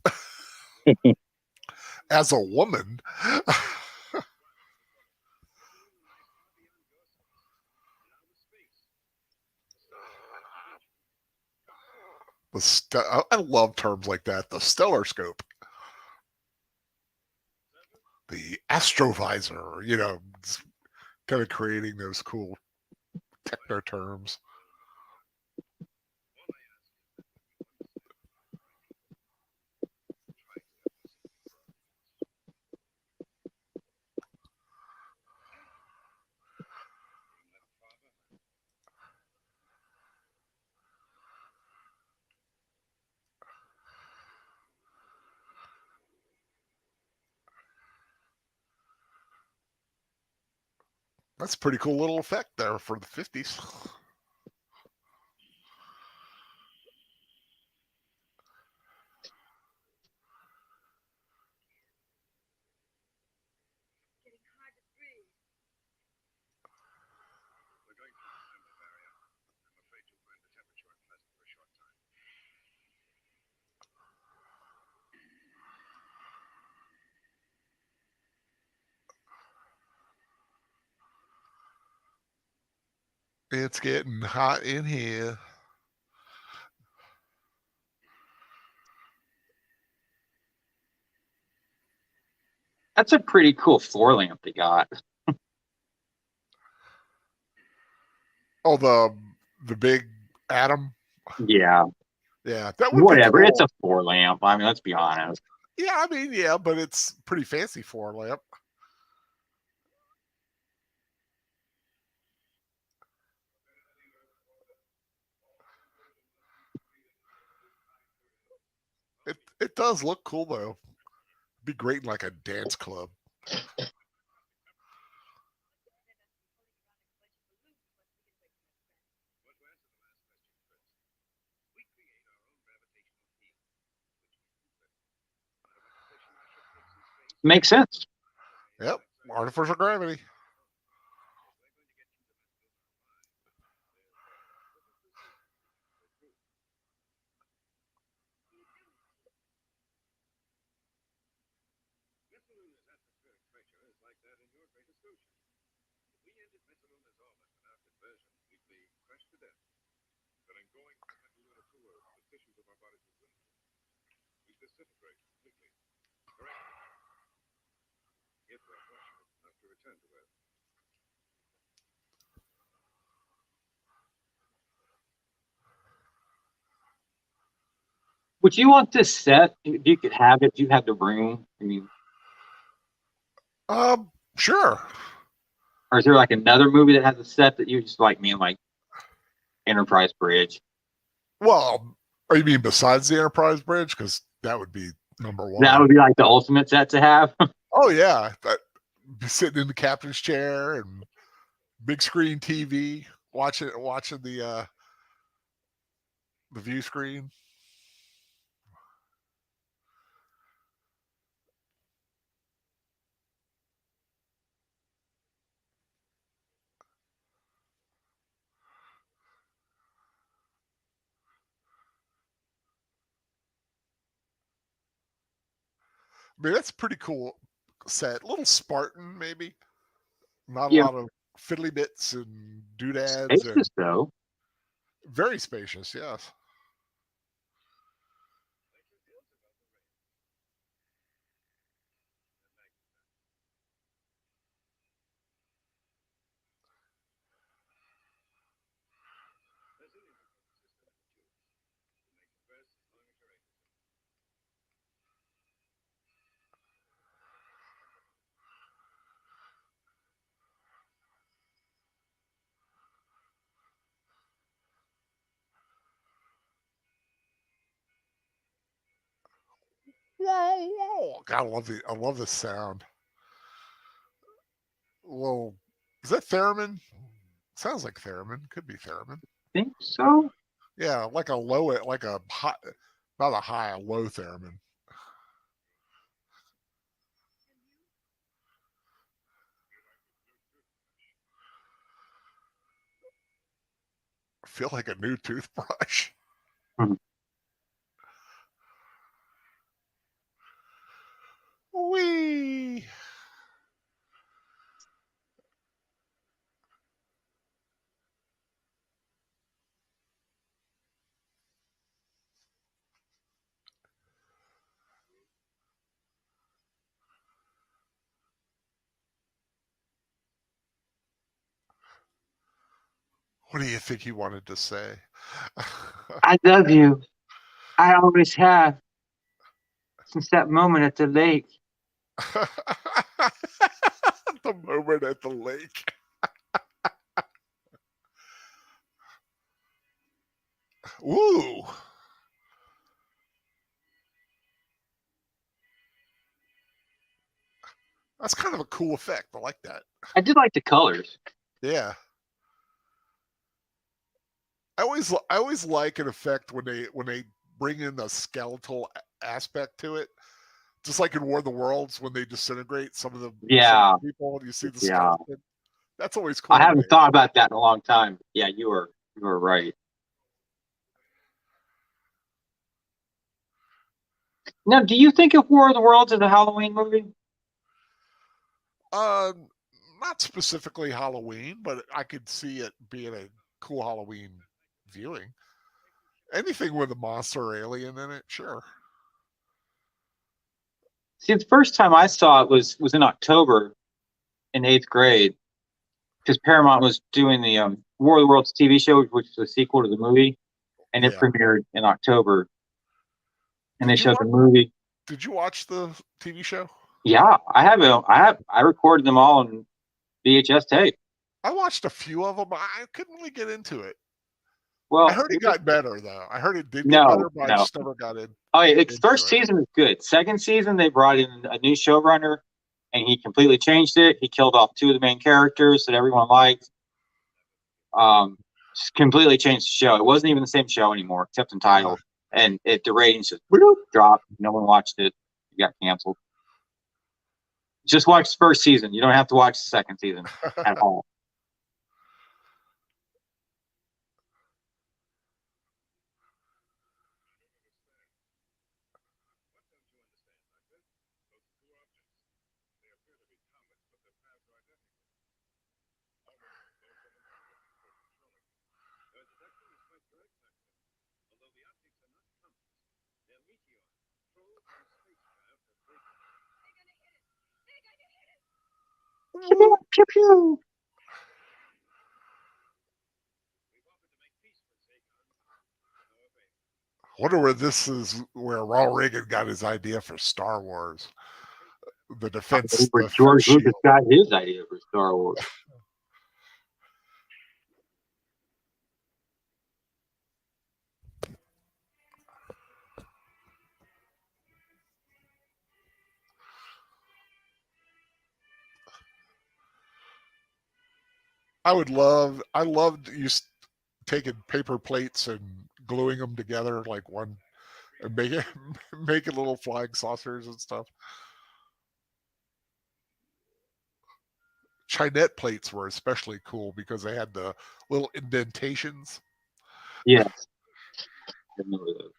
as a woman. I love terms like that. The stellar scope, the astrovisor, kind of creating those cool techno terms. That's a pretty cool little effect there for the 50s. It's getting hot in here. That's a pretty cool floor lamp they got. Oh, the big atom. Yeah. Yeah, that would be Whatever. cool. It's a floor lamp. I mean, let's be honest. Yeah, I mean, yeah, but it's pretty fancy for a lamp. It does look cool though. It'd be great in like a dance club. Makes sense. Yep, artificial gravity. Would you want this set if you could have it? If you had the room? I mean, Sure. or is there like another movie that has a set that you just like me and like Enterprise Bridge? Well, are you mean besides the Enterprise Bridge? Because that would be number one. That would be like the ultimate set to have. Oh yeah, that be sitting in the captain's chair and big screen TV, watching the view screen. I mean, that's a pretty cool set. A little Spartan, maybe. Not a Yeah, lot of fiddly bits and doodads, and spacious though. very spacious. Yes. Whoa! God, I love the sound. Well, is that theremin? Sounds like theremin. Could be theremin. Think so. Yeah, like a low, like a high, not a high, a low theremin. I feel like a new toothbrush. Mhm. Wee. What do you think he wanted to say? I love you. I always have since that moment at the lake. The moment at the lake. Ooh. That's kind of a cool effect. I like that. I did like the colors. Yeah. I always like an effect when they bring in the skeletal aspect to it. Just like in War of the Worlds when they disintegrate some of the people and you see the skeleton. That's always cool. I haven't thought about that in a long time. Yeah, you were right. Now, do you think of War of the Worlds as a Halloween movie? Not specifically Halloween, but I could see it being a cool Halloween viewing. Anything with a monster or alien in it, sure. See, the first time I saw it was in October in 8th grade, because Paramount was doing the War of the Worlds TV show, which was a sequel to the movie, and it premiered in October. And they showed the movie. Did you watch the TV show? Yeah, I recorded them all on VHS tape. I watched a few of them. I couldn't really get into it. Well, I heard it got better though. I heard it did get better, but I just never got in. Oh, yeah, first season is good. Second season, they brought in a new showrunner, and he completely changed it. He killed off two of the main characters that everyone liked. Just completely changed the show. It wasn't even the same show anymore, except Untitled. And the ratings just dropped. No one watched it. It got canceled. Just watch the first season. You don't have to watch the second season at all. Pew, pew. I wonder where this is where Ronald Reagan got his idea for Star Wars. The defense. Where George Lucas got his idea for Star Wars. I loved you taking paper plates and gluing them together like one and making little flying saucers and stuff. Chinette plates were especially cool because they had the little indentations. Yes. I remember those.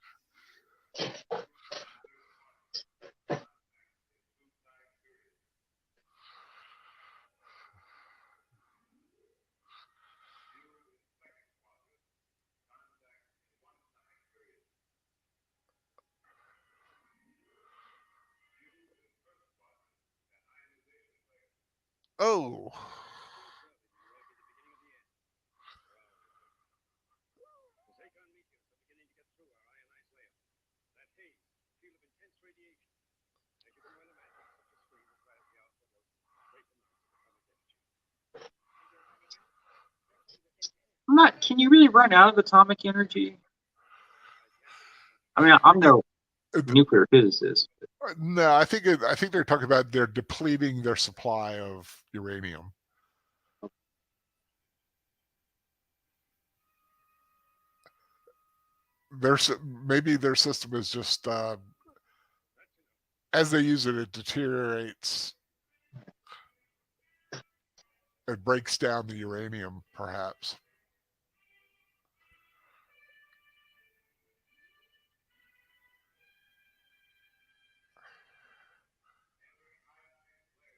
Oh. Can you really run out of atomic energy? I mean, I'm no nuclear physicist. No, I think they're talking about they're depleting their supply of uranium. Maybe their system is just as they use it, it deteriorates. It breaks down the uranium, perhaps.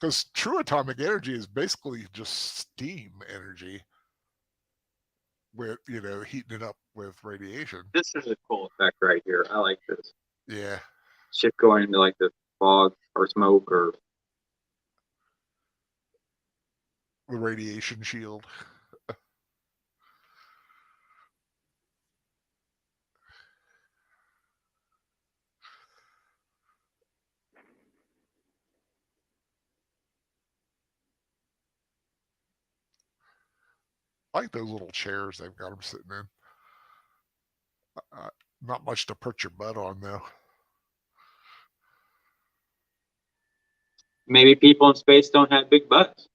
Because true atomic energy is basically just steam energy with, heating it up with radiation. This is a cool effect right here. I like this. Yeah. Ship going into like the fog or smoke or The radiation shield. I like those little chairs they've got them sitting in. Not much to put your butt on, though. maybe people in space don't have big butts.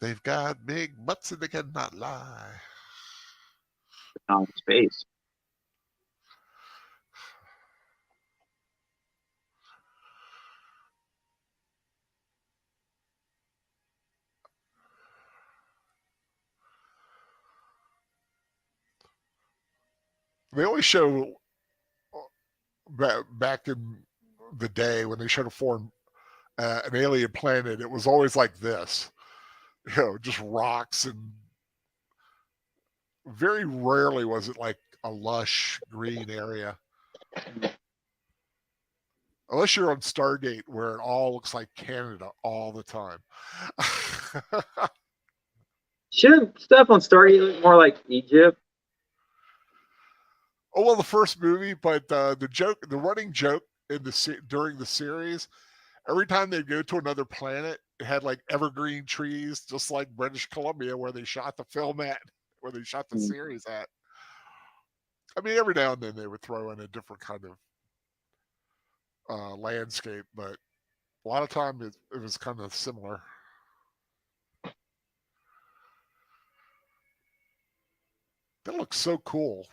They've got big butts and they cannot lie. Not in space. They always show back in the day when they showed a foreign an alien planet, it was always like this, just rocks, and very rarely was it like a lush green area. Unless you're on Stargate, where it all looks like Canada all the time. Shouldn't stuff on Stargate look more like Egypt? Oh well, the first movie, but the running joke during the series, every time they go to another planet, it had like evergreen trees, just like British Columbia, where they shot the film at, where they shot the series at. I mean, every now and then they would throw in a different kind of landscape, but a lot of time it was kind of similar. That looks so cool.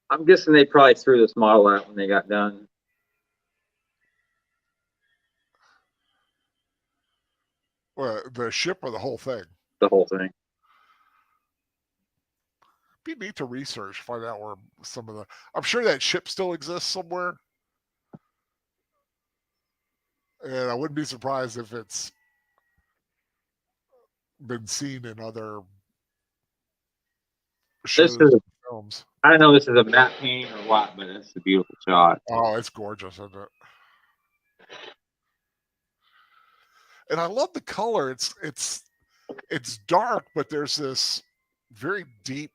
I'm guessing they probably threw this model out when they got done. Well, the ship or the whole thing? The whole thing. Be neat to research, find out where some of the. I'm sure that ship still exists somewhere, and I wouldn't be surprised if it's been seen in other shows and films. I don't know if this is a matte painting or what, but it's a beautiful shot. Oh, it's gorgeous, isn't it? And I love the color. It's dark, but there's this very deep.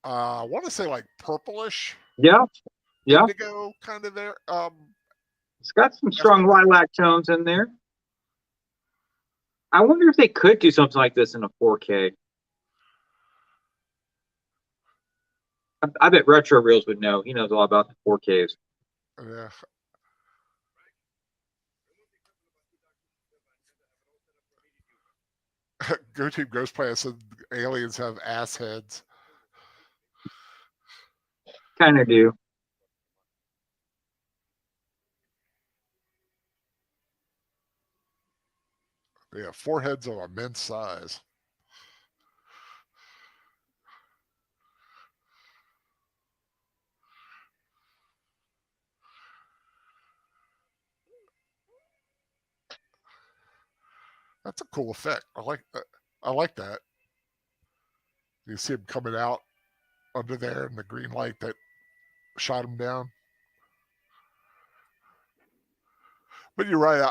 I want to say like purplish. Yeah. Indigo kind of there. It's got some strong lilac tones in there. I wonder if they could do something like this in a 4K. I bet Retro Reels would know. He knows all about the 4Ks. Yeah. Go Team Ghost Planet said aliens have ass heads. Kind of do. Yeah, foreheads of immense size. That's a cool effect. I like that. You see him coming out under there in the green light that shot him down. But you're right.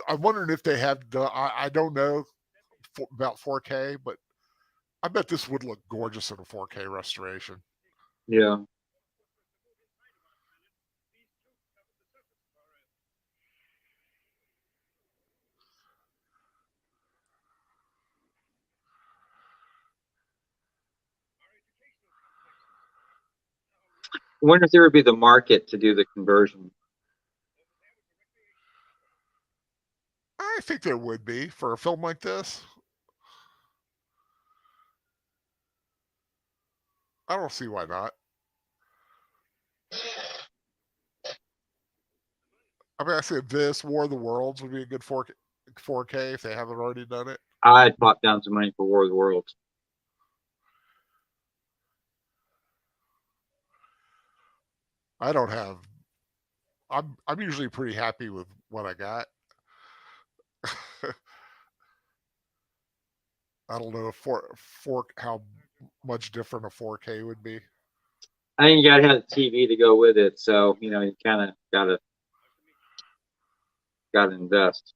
I'm wondering if they have the. I don't know about 4K, but I bet this would look gorgeous in a 4K restoration. Yeah. I wonder if there would be the market to do the conversion. I think there would be for a film like this. I don't see why not. I mean, I said this War of the Worlds would be a good 4K if they haven't already done it. I'd pop down some money for War of the Worlds. I don't have. I'm usually pretty happy with what I got. I don't know if how much different a 4K would be. I think you gotta have the TV to go with it, so you know you kind of gotta invest.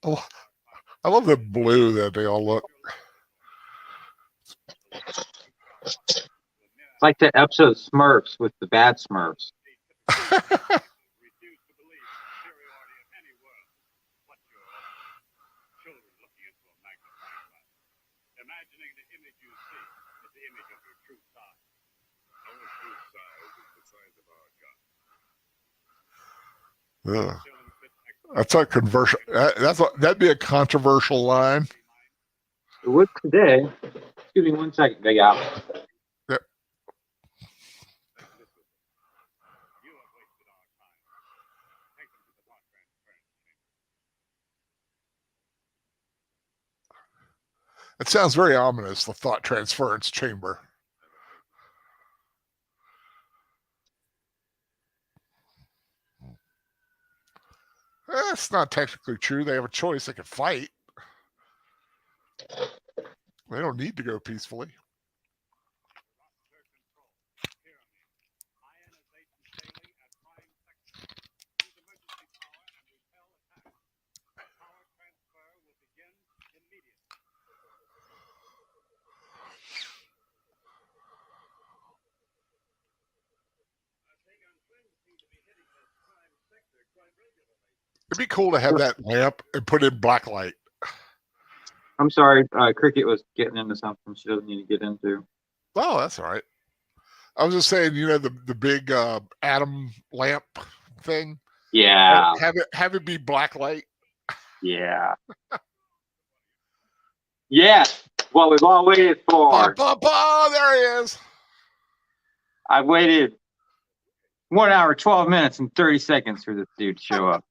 Oh, I love the blue that they all look. It's like the episode of Smurfs with the bad Smurfs. Ugh. That's a conversion. That'd be a controversial line. It would today. Excuse me one second, Big Al. Yep. It sounds very ominous, the thought transference chamber. It's not technically true. They have a choice. They can fight. They don't need to go peacefully. It'd be cool to have that lamp and put in black light. I'm sorry, Cricket was getting into something she doesn't need to get into. Oh, that's all right. I was just saying, you know, the big atom lamp thing. Yeah. Have it be black light. Yeah. Yes. What we've all waited for. There he is. I waited 1 hour, 12 minutes, and 30 seconds for this dude to show up.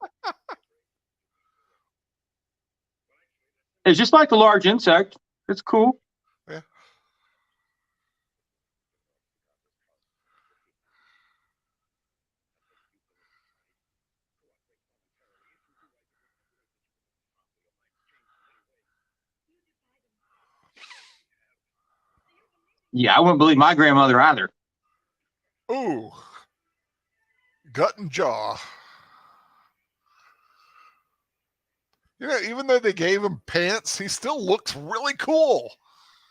It's just like the large insect. It's cool. Yeah. Yeah, I wouldn't believe my grandmother either. Ooh. Gut and jaw. You know, even though they gave him pants, he still looks really cool.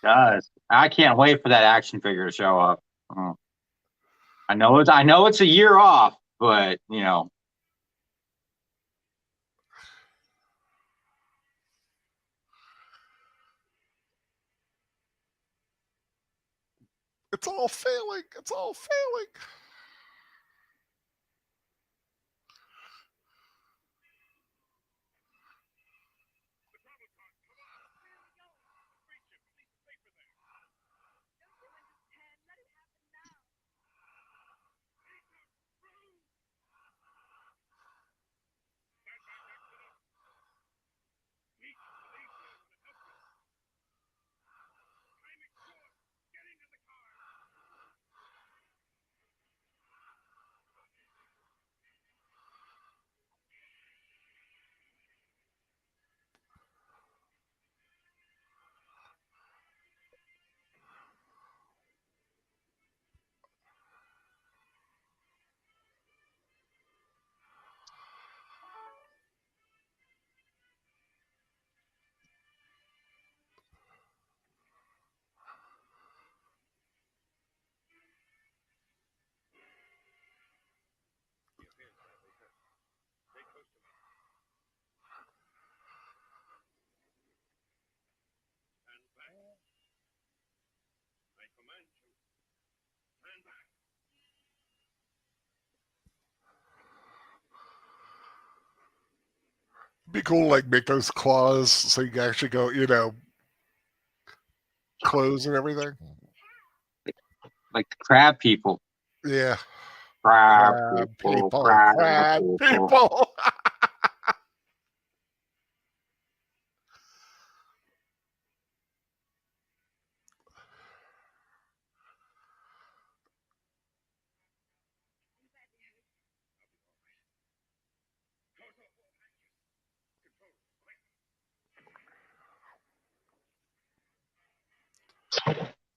Does. I can't wait for that action figure to show up. Oh. I know it's a year off, but you know. It's all failing. It's all failing. Be cool, like make those claws so you can actually go, close and everything. Like the crab people. Yeah. Crab Crab people. people. Crab Crab people. people.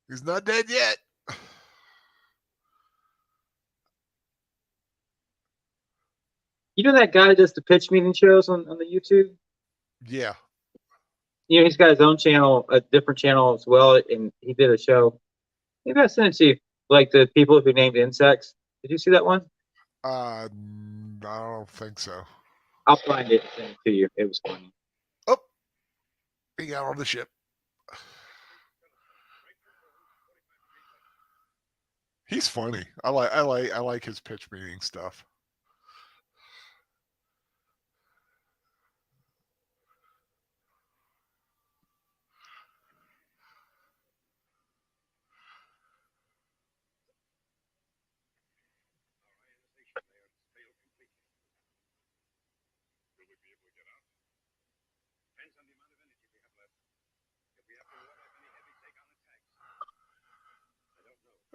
He's not dead yet. You know that guy that does the pitch meeting shows on the YouTube? Yeah. You know, he's got his own channel, a different channel as well, and he did a show. Maybe I sent it to you, like the people who named insects. Did you see that one? I don't think so. I'll find it and send it to you. It was funny. Oh, he got on the ship. He's funny. I like his pitch meeting stuff.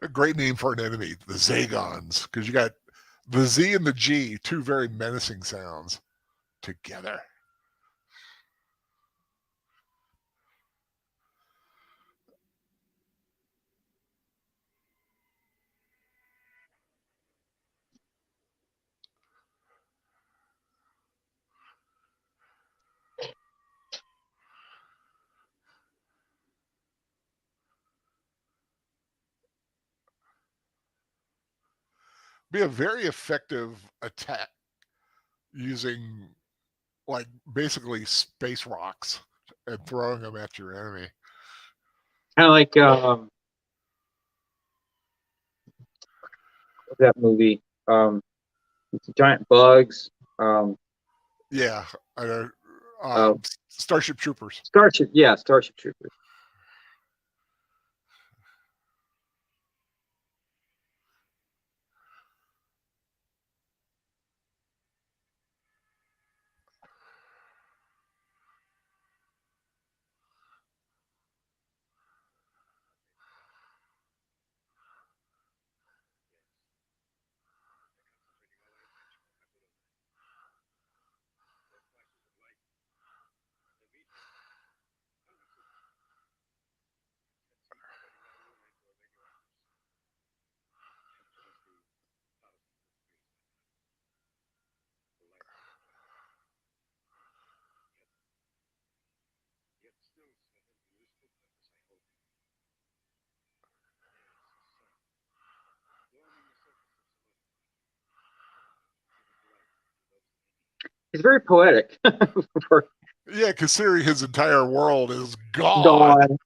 A great name for an enemy, the Zagons, because you got the Z and the G, two very menacing sounds together. Be a very effective attack using like basically space rocks and throwing them at your enemy. Kind of like what's that movie? It's giant bugs. Yeah, I know. Uh, Starship Troopers. Starship. Yeah, Starship Troopers. It's very poetic. For Yeah, considering his entire world is gone. Dawn.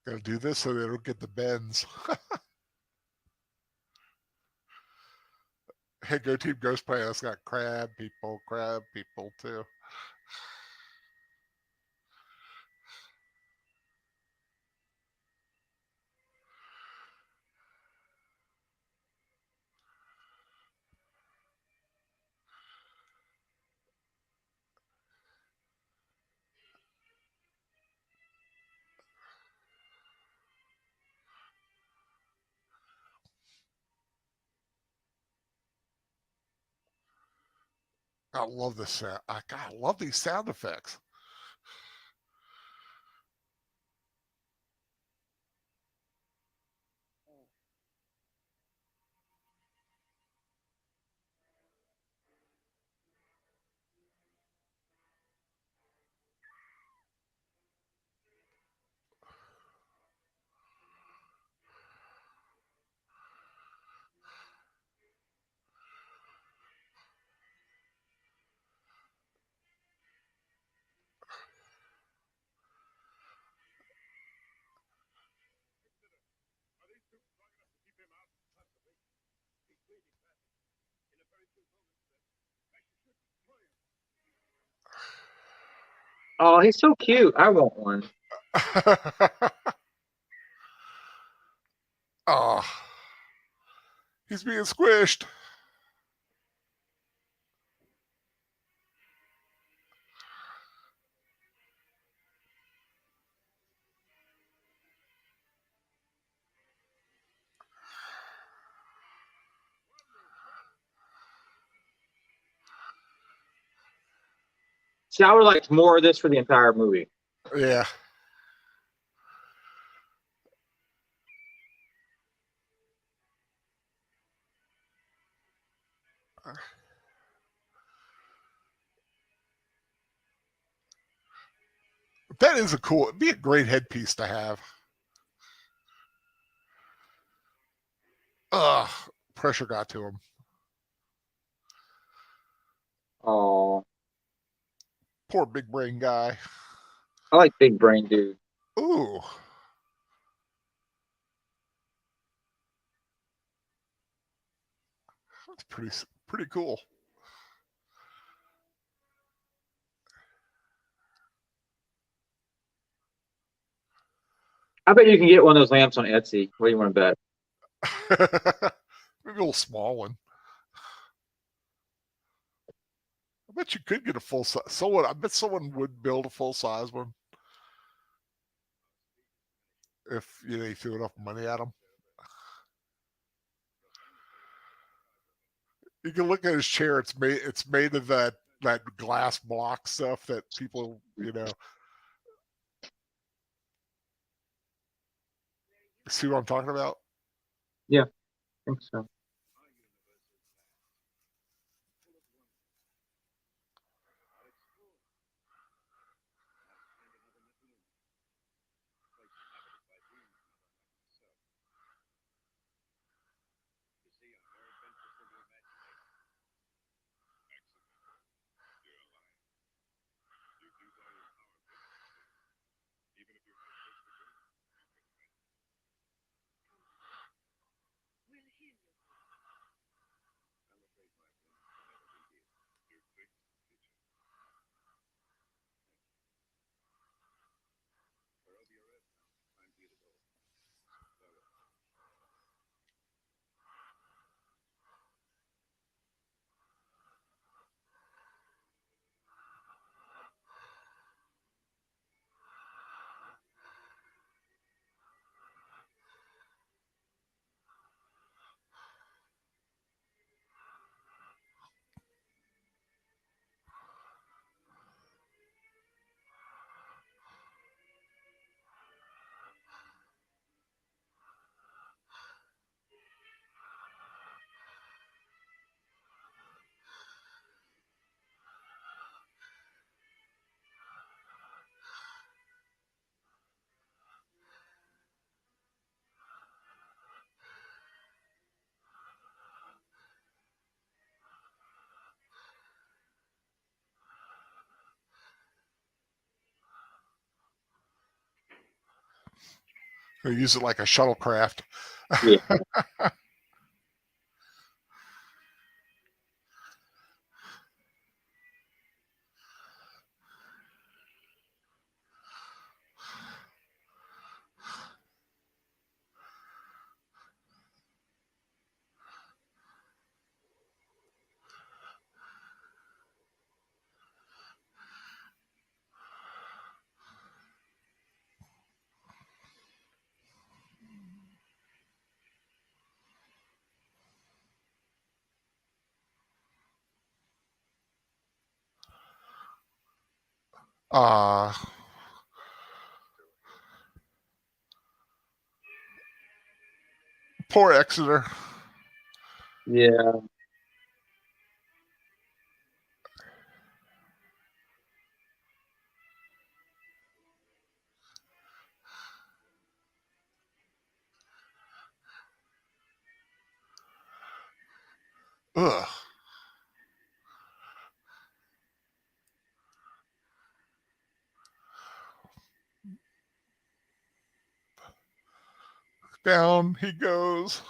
Gotta do this so they don't get the bends. Hey, Go Team Ghost Planet, that's got crab people too. I love this sound. I love these sound effects. Oh, he's so cute. I want one. Oh, he's being squished. See, I would like more of this for the entire movie. Yeah. That is it'd be a great headpiece to have. Ugh, pressure got to him. Oh, Poor big brain guy. I like big brain dude. Ooh. That's pretty cool. I bet you can get one of those lamps on Etsy. What do you want to bet? Maybe a little small one. I bet you could get a full size. I bet someone would build a full size one if you threw enough money at them. You can look at his chair. It's made of that glass block stuff that people see what I'm talking about. Yeah, I think so. They use it like a shuttlecraft. Yeah. Uh Poor Exeter. Yeah. Ugh. Down he goes.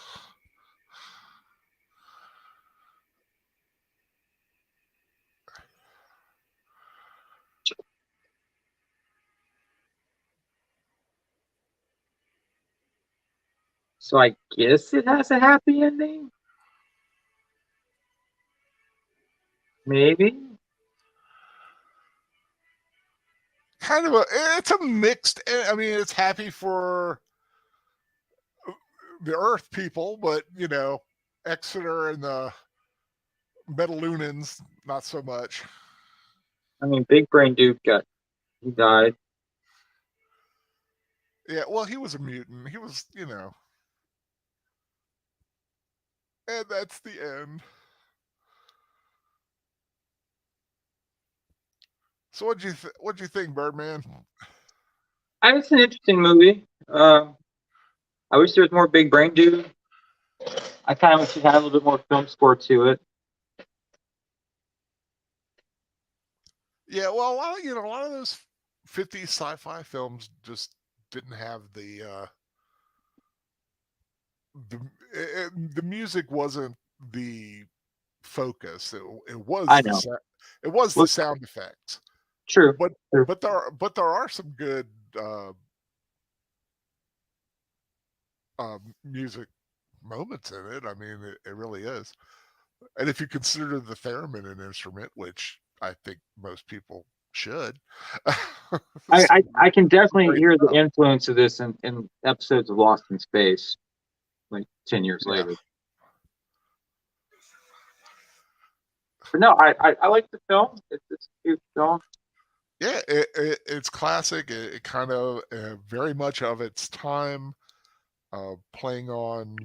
So I guess it has a happy ending. Maybe. Kind of it's a mixed. I mean, it's happy for the Earth people, but Exeter and the Metalunans, not so much. I mean, Big Brain Duke he died. Yeah, well, he was a mutant. He was, and that's the end. So what'd you think, Birdman? It's an interesting movie. I wish there was more Big Brain Duke. I kind of wish it had a little bit more film score to it. Yeah, well, a lot of those 50s sci-fi films just didn't have the music wasn't the focus. It was I know. it was the Look, sound effects. true. But True. there are some good music moments in it. I mean, it really is. And if you consider the theremin an instrument, which I think most people should, I can definitely great hear the stuff. influence of this in episodes of Lost in Space, like 10 years Yeah. later. But no, I like the film. It's a cute film. Yeah, it's classic. It kind of very much of its time, playing on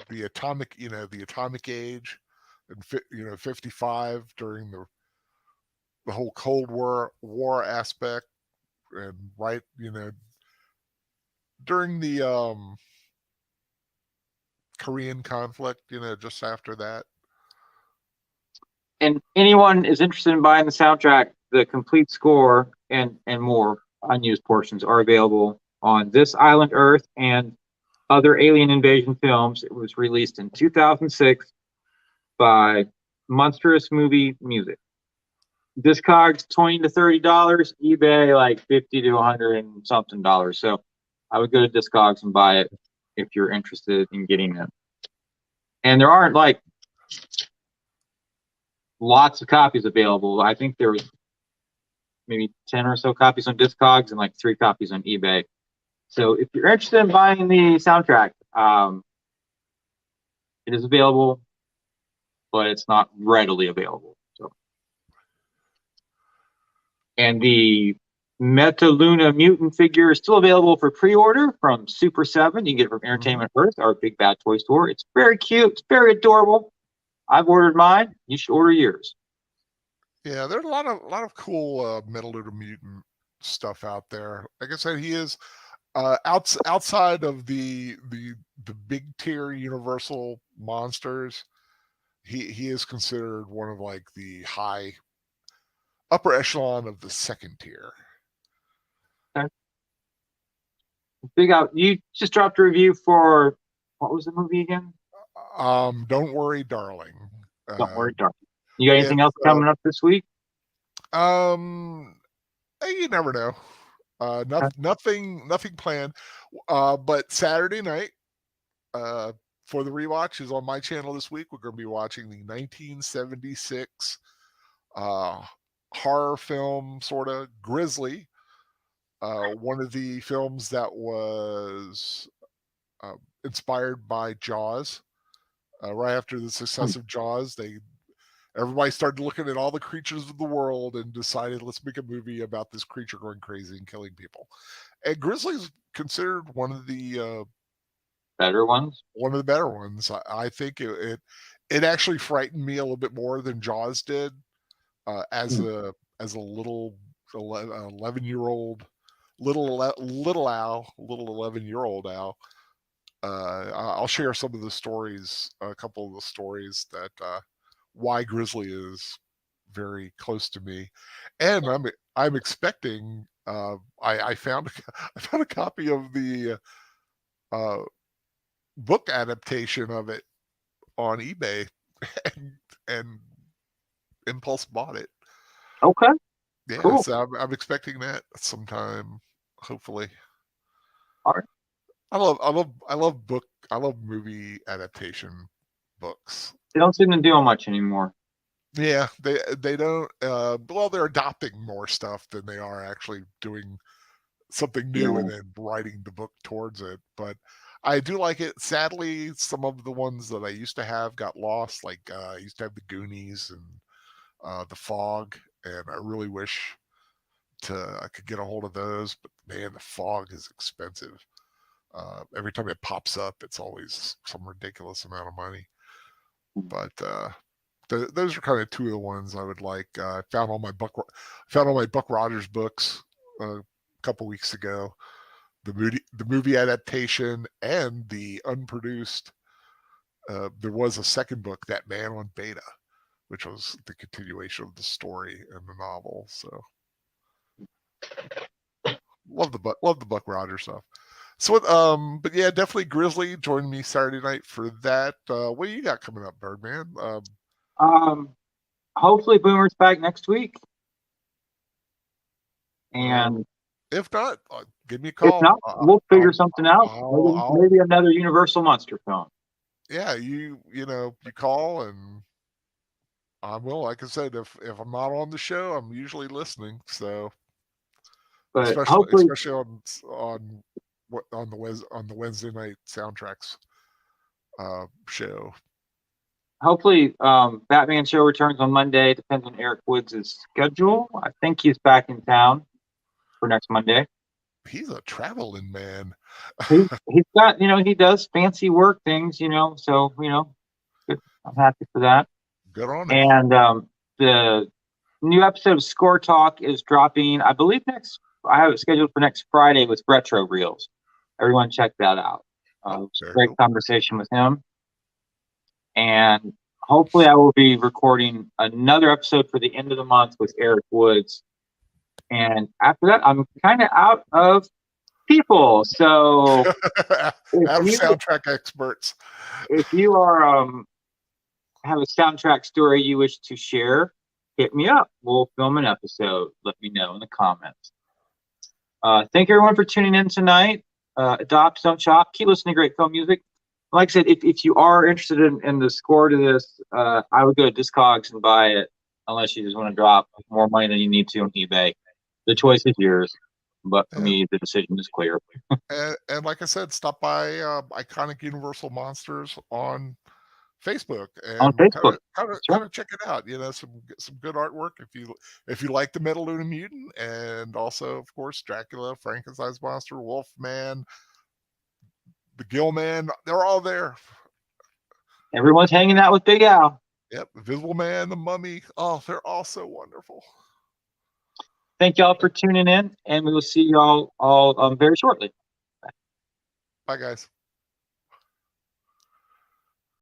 the atomic age, and 55 during the whole Cold War aspect, and right, during the Korean conflict, just after that. And anyone is interested in buying the soundtrack, the complete score and more unused portions are available on This Island Earth and other alien invasion films. It was released in 2006 by Monstrous Movie Music. Discogs $20 to $30, eBay like 50 to 100 and something dollars. So I would go to Discogs and buy it if you're interested in getting it. And there aren't like lots of copies available. I think there was maybe 10 or so copies on Discogs and like 3 copies on eBay. So if you're interested in buying the soundtrack, it is available, but it's not readily available. So, and the Metaluna mutant figure is still available for pre-order from Super 7. You can get it from Entertainment Earth, our big bad toy store. It's very cute. It's very adorable. I've ordered mine. You should order yours. Yeah, there's a lot of cool Metaluna mutant stuff out there. Like I said, he is outside of the big tier Universal monsters. He is considered one of like the high upper echelon of the second tier. Okay. Big out. You just dropped a review for what was the movie again? Don't worry, darling. Don't worry, darling. You got anything else It's coming up this week? you never know. Okay. Nothing planned. But Saturday night, for the rewatch is on my channel this week. We're going to be watching the 1976 horror film, sort of Grizzly. One of the films that was inspired by Jaws. Right after the success of Jaws, everybody started looking at all the creatures of the world and decided, let's make a movie about this creature going crazy and killing people. And Grizzly's considered one of the Better ones. One of the better ones. I think it actually frightened me a little bit more than Jaws did. As a little 11-year-old little 11-year-old Al. I'll share some of the stories, a couple of the stories that why Grizzly is very close to me, and I'm expecting. I found a copy of the book adaptation of it on eBay, and impulse bought it. Okay. Yeah, Cool. so I'm expecting that sometime, hopefully. All right. I love movie adaptation books. They don't seem to do much anymore. Yeah, they don't. Well, they're adopting more stuff than they are actually doing something new and then writing the book towards it. But I do like it. Sadly, some of the ones that I used to have got lost. Like I used to have the Goonies and the Fog, and I really wish I could get a hold of those. But man, the Fog is expensive. Every time it pops up, it's always some ridiculous amount of money. But those are kind of two of the ones I would like. I found all my Buck Rogers books a couple weeks ago. The movie adaptation and the unproduced. There was a second book, That Man on Beta, which was the continuation of the story in the novel. So love the Buck Rogers stuff. So but yeah, definitely Grizzly joined me Saturday night for that. What do you got coming up, Birdman? Hopefully Boomer's back next week. And if not, give me a if call. not, we'll figure something out. Maybe another Universal Monster film. Yeah, you call and I will. Like I said, if I'm not on the show, I'm usually listening. So, but especially on the Wednesday night soundtracks show. Hopefully, Batman show returns on Monday. Depends on Eric Woods' schedule. I think he's back in town for next Monday. He's a traveling man. He's got, he does fancy work things, so, good. I'm happy for that. Good on him. And the new episode of Score Talk is dropping, I believe I have it scheduled for next Friday with Retro Reels. Everyone check that out. Great conversation with him. And hopefully I will be recording another episode for the end of the month with Eric Woods. And after that, I'm kind of out of people. So out of soundtrack experts. If you are have a soundtrack story you wish to share, hit me up. We'll film an episode. Let me know in the comments. Thank everyone for tuning in tonight. Adopt, don't shop. Keep listening to great film music. Like I said, if you are interested in the score to this, I would go to Discogs and buy it, unless you just want to drop more money than you need to on eBay. The choice is yours, but for me, the decision is clear. and like I said, stop by Iconic Universal Monsters on Facebook and kind of check it out. Some good artwork if you like the Metaluna Mutant, and also of course Dracula, Frankenstein's monster, Wolfman, the Gill-Man. They're all there. Everyone's hanging out with Big Al. Yep, Invisible Man, the Mummy. Oh, they're all so wonderful. Thank y'all for tuning in, and we will see y'all all very shortly. Bye, guys.